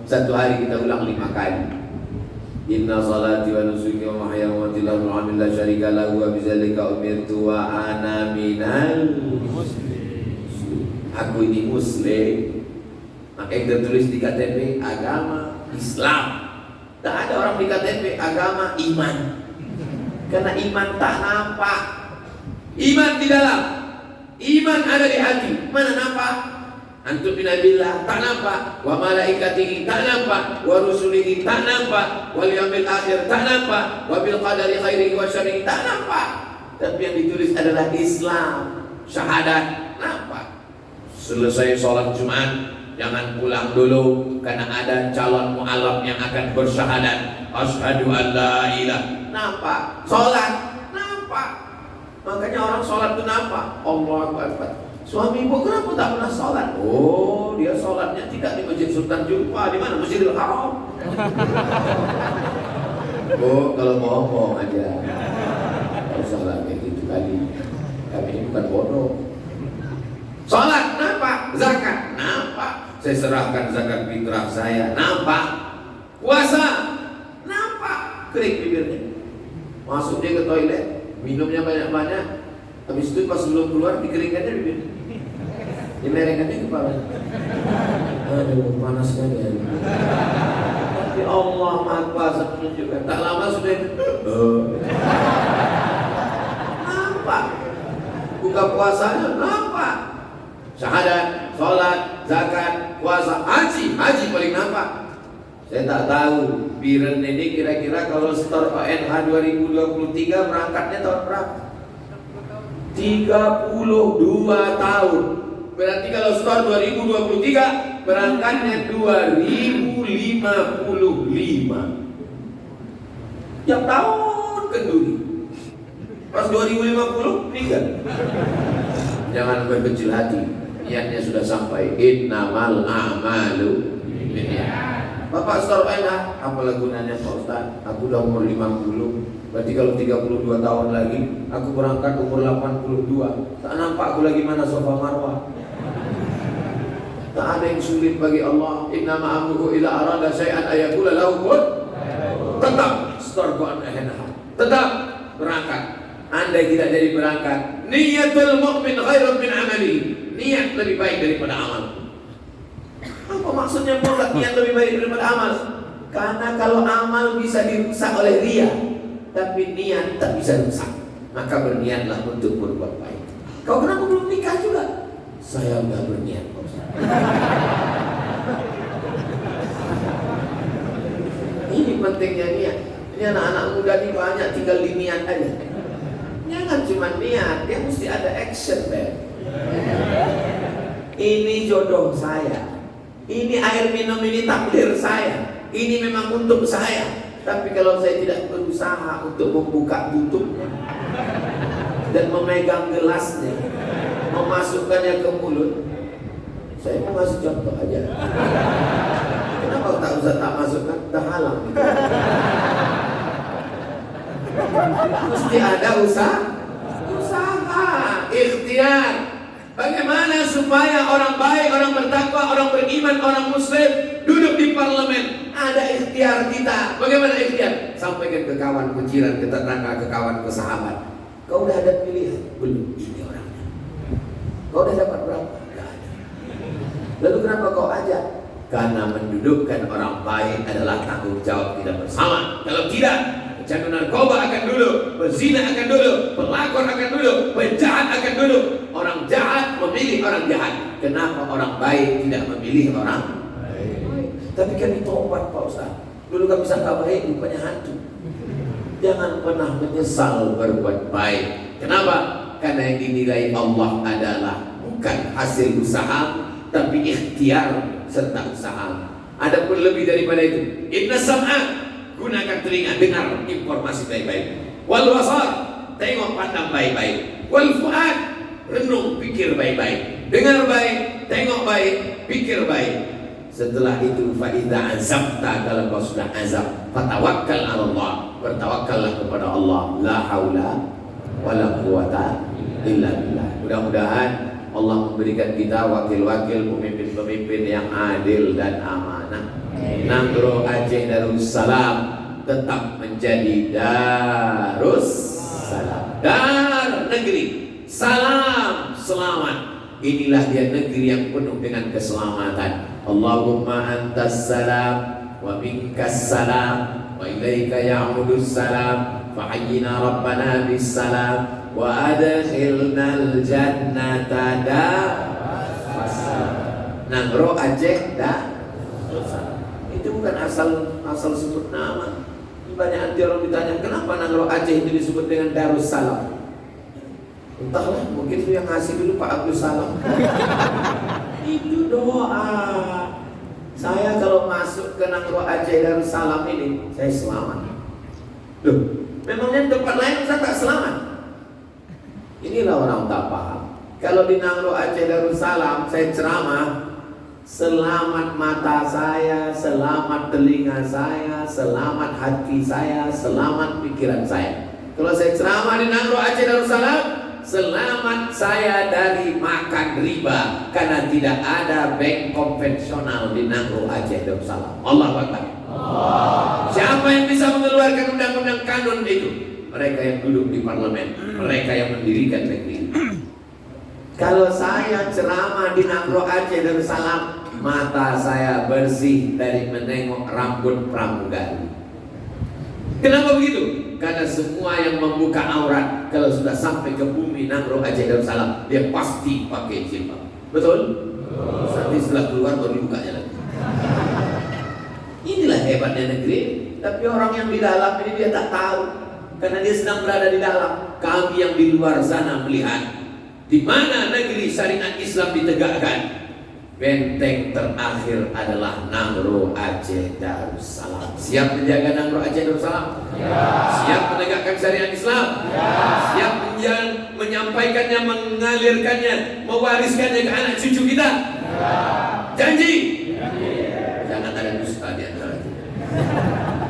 Satu hari kita ulang 5 kali. Inna salati wa nusuki wa mahyaya wa mamati lillahi la syarika lahu wa bidzalika umirtu wa ana minal muslimin. Aku ini muslim. Maka yang tertulis di KTP agama Islam. Tak ada orang di KTP agama iman. Karena iman tak nampak. Iman di dalam. Iman ada di hati. Mana nampak? Antum binabillah tak nampak. Wa malaikatihi tak nampak. Wa rusulihi tak nampak. Wal yaumil akhir tak nampak. Wa bil qadari khairihi wa syarrihi tak nampak. Tapi yang ditulis adalah Islam, syahadat, nampak. Selesai sholat Jumat, jangan pulang dulu, karena ada calon mu'alaf yang akan bersyahadat. Asyhadu an la ilaha. Nampak. Sholat, nampak. Makanya orang sholat itu nampak. Allahu Akbar. Suami ibu kenapa tak pernah sholat? Oh, dia sholatnya tidak di Masjid Sultan Jumpa. Di mana? Masjidil Haram. Oh, kalau bohong aja. Sholat kayak gitu kali. Kami ini bukan bodoh. Sholat nampak, zakat nampak. Saya serahkan zakat fitrah saya, nampak. Puasa nampak. Kering bibirnya. Masuk dia ke toilet, minumnya banyak-banyak. Habis itu pas belum keluar dikeringkannya bibirnya. Dimerengannya kepala. Aduh, panas sekali ya. Tapi Allah Maha Kuasa menunjukkan. Tak lama sudah nampak. Buka puasanya nampak. Syahadat, sholat, zakat, puasa, haji paling nampak. Saya tak tahu Biren ini kira-kira kalau setor ONH 2023 berangkatnya tahun berapa? 32 tahun. Berarti kalau setor 2023 berangkatnya 2055. Tiap tahun kenduri. Pas 2050 meninggal. Jangan berkecil hati. Niatnya sudah sampai. Innamal a'malu binniyat. Bapak setor ONH, apalah gunanya Pak Ustaz? Aku udah umur 50. Berarti kalau 32 tahun lagi aku berangkat umur 82. Tak nampak aku lagi mana Safa Marwah. Tak ada yang sulit bagi Allah. Innama amruhu ila arada syai'an ayaqula lahu kun. Tetap setor ONH. Tetap berangkat. Andai tidak jadi berangkat, niyatul mu'min khairun min amali. Niat lebih baik daripada amal. Apa maksudnya buat niat lebih baik daripada amal? Karena kalau amal bisa dirusak oleh riya, tapi niat tak bisa rusak. Maka berniatlah untuk berbuat baik. Kau kenapa belum nikah juga? Saya enggak berniat. Ini pentingnya niat. Ini anak-anak muda ini banyak tinggal di niat aja. Jangan cuma niat, dia mesti ada action, Ben. Ini jodoh saya. Ini air minum ini takdir saya. Ini memang untuk saya. Tapi kalau saya tidak berusaha untuk membuka tutupnya dan memegang gelasnya, memasukkannya ke mulut, saya mau kasih contoh aja. Kenapa tak usah tak masukkan? Tak halang. Mesti ada usaha, ikhtiar. Bagaimana supaya orang baik, orang bertakwa, orang beriman, orang muslim duduk di parlemen? Ada ikhtiar kita. Bagaimana ikhtiar? Sampaikan ke kawan, ke jiran, ke tetangga, ke kawan, ke sahabat. Kau udah ada pilihan? Belum. Ini orangnya. Kau udah dapat berapa? Gak ada. Lalu kenapa kau ajak? Karena mendudukkan orang baik adalah tanggung jawab kita bersama. Kalau tidak, pecandu narkoba akan dulu, pezina akan dulu, pelakor akan dulu, penjahat akan dulu. Orang jahat memilih orang jahat. Kenapa orang baik tidak memilih orang baik? Tapi kan itu obat Pak Ustaz. Dulu kan bisa nggak baik, rupanya hantu. Jangan pernah menyesal berbuat baik. Kenapa? Karena yang dinilai Allah adalah bukan hasil usaha, tapi ikhtiar serta usaha. Ada pun lebih daripada itu. Inna sam'a, gunakan telinga, dengar informasi baik-baik. Wal basar, tengok pandang baik-baik. Wal fuad, renung pikir baik-baik. Dengar baik, tengok baik, pikir baik. Setelah itu fa idza azamta, kalau kau sudah azam, fatawakkal 'ala Allah, bertawakkallah kepada Allah. La haula wala quwata illa billah. Mudah-mudahan Allah memberikan kita wakil-wakil pemimpin-pemimpin yang adil dan amanah. Nangro Aceh Darussalam tetap menjadi Darussalam, dar negeri salam selamat. Inilah dia negeri yang penuh dengan keselamatan. Allahumma antas salam wa minkas salam wa ilaika ya'udus salam fahayyina rabbana bis salam wa adkhilnal jannata Darussalam. Nangro Aceh Darussalam. Itu bukan asal sebut nama. Banyak nanti orang ditanya, kenapa Nangro Aceh itu disebut dengan Darussalam? Entahlah, mungkin itu yang ngasih dulu Pak Abdul Salam. Itu doa. Saya kalau masuk ke Nangro Aceh Darussalam ini, saya selamat. Loh, memangnya tempat lain saya tak selamat? Inilah orang tak paham. Kalau di Nangro Aceh Darussalam saya ceramah, selamat mata saya, selamat telinga saya, selamat hati saya, selamat pikiran saya. Kalau saya ceramah di Nangro Aceh Darussalam, selamat saya dari makan riba, karena tidak ada bank konvensional di Nangro Aceh Darussalam. Allahu Akbar. Siapa yang bisa mengeluarkan undang-undang kanun itu? Mereka yang duduk di parlemen, mereka yang mendirikan negeri. Kalau saya ceramah di Nangro Aceh Darussalam, mata saya bersih dari menengok rambut pramugari. Kenapa begitu? Karena semua yang membuka aurat kalau sudah sampai ke bumi Nangro Aceh Darussalam, dia pasti pakai jilbab. Betul? Nanti setelah keluar baru dibukanya lagi. Inilah hebatnya negeri. Tapi orang yang di dalam ini dia tak tahu, karena dia sedang berada di dalam. Kami yang di luar sana melihat di mana negeri syariat Islam ditegakkan. Benteng terakhir adalah Nangro Aceh Darussalam. Siap menjaga Nangro Aceh Darussalam? Ya. Siap menegakkan syariat Islam? Ya. Siap menyampaikannya, mengalirkannya, mewariskannya ke anak cucu kita? Ya. Janji? Jangan ada dusta di antara kita.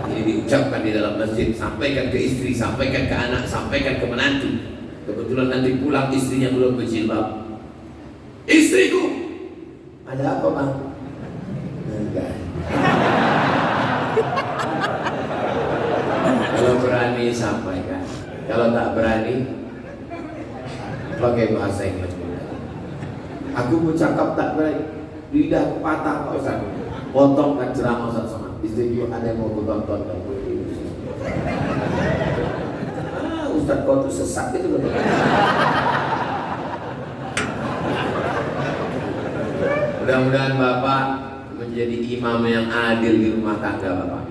Ini diucapkan di dalam masjid, sampaikan ke istri, sampaikan ke anak, sampaikan ke menantu. Kebetulan nanti pulang istrinya belum berjilbab. Istriku, ada apa bang? Enggak. Kalau berani sampaikan, kalau tak berani pakai bahasa yang lebih mudah. Aku mau cakap tak berani, lidahku patah Pak Ustaz. Potongkan ceramah Ustaz sama istri ada yang mau tonton tak boleh. Ustaz kau tu sesat itu betul. Mudah-mudahan Bapak menjadi imam yang adil di rumah tangga Bapak.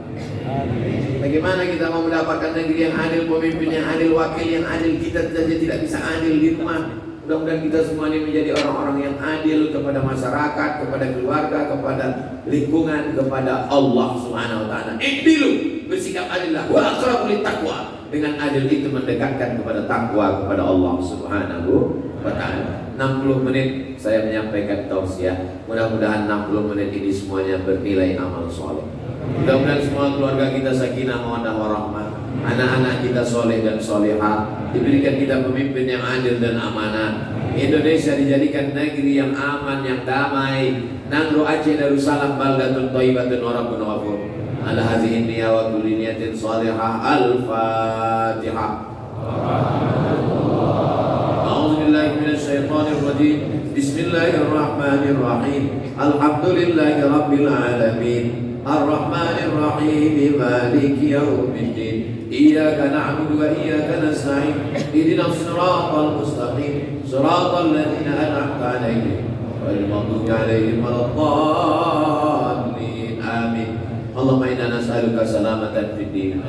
Bagaimana kita mau mendapatkan negeri yang adil, pemimpin yang adil, wakil yang adil? Kita saja tidak bisa adil di rumah. Mudah-mudahan kita semua ini menjadi orang-orang yang adil kepada masyarakat, kepada keluarga, kepada lingkungan, kepada Allah Subhanahu wa taala. Ihdilu, bersikap adillah, wa aqrabu littaqwa. Dengan adil itu mendekatkan kepada takwa kepada Allah Subhanahu wa taala. 60 menit saya menyampaikan tausiah. Mudah-mudahan 60 menit ini semuanya bernilai amal soleh. Mudah-mudahan semua keluarga kita sakinah mawaddah warahmah. Anak-anak kita soleh dan solehah, diberikan kita pemimpin yang adil dan amanah. Indonesia dijadikan negeri yang aman, yang damai. Nangro Aceh Darussalam baldatun thayyibatun wa rabbun ghafur. Ala hadhihi niyya wa kulli niyatin salihah. Al-Fatihah. A'udzu billahi minasy syaithanir rajim. Bismillahirrahmanirrahim. Alhamdulillahi rabbil alamin. Ar-Rahmanir Rahim. Maliki yaumiddin. Iyyaka na'budu wa iyyaka nasta'in. Ihdinas siratal mustaqim. Siratal ladzina an'amta 'alaihim ghairil maghdubi 'alaihim waladdallin. Amin. Allahumma inna nas'aluka salamatan fid din.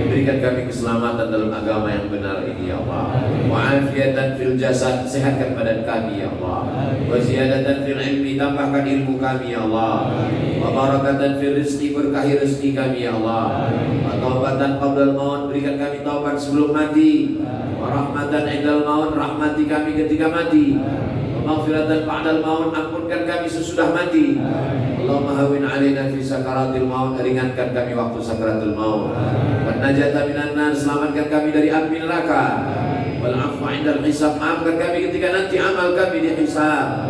Berikan kami keselamatan dalam agama yang benar ini ya Allah. Wa afiatan fil jasad, sehatkan badan kami ya Allah. Wa ziyadatan fil ilmi, tambahkan ilmu kami ya Allah. Wa barakatan fil rizqi, berkahi rezeki kami ya Allah. Wa taubatan qabla al-maut, berikan kami taubat sebelum mati. Wa rahmatan indal maut, rahmati kami ketika mati. Maghfiratan ba'dal maut, ampunkan kami sesudah mati. Allahumma hawin alaina fi sakaratil maut, ringankan kami waktu sakaratul maut. Wan najata minan nar, selamatkan kami dari api neraka. Wal afwa 'indal hisab, maafkan kami ketika nanti amal kami dihisab.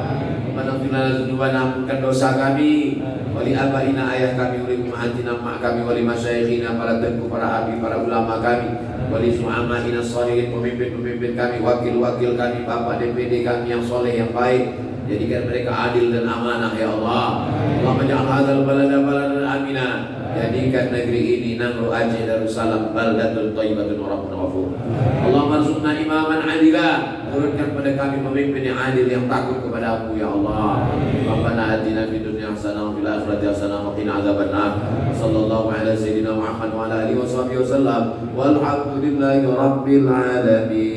Maghfirna dzunubana, ampunkan dosa kami. Wali abaina, ayah kami, wali ummahatina, mak kami, wali masyayikhina, para tengku, para abi, para ulama kami. Wali su'amaina sholihin, pemimpin-pemimpin kami, wakil-wakil kami, bapak DPD kami yang soleh, yang baik. Jadikan mereka adil dan amanah ya Allah. Allahumma ja'al hadzal balada baladan amina. Jadikan negeri ini Nangro Aceh Darussalam baldatun thayyibatun wa rabbun ghafur. Allahumma rzuqna imaman adila, turunkan pada kami pemimpin yang adil, yang takut kepadamu ya Allah. Rabbana atina fid dunya hasanah wa fil akhirati hasanah wa qina adzabannar. Sallallahu ala sayyidina Muhammad wa ala alihi washabihi wasallam. Walhamdulillahi rabbil alamin.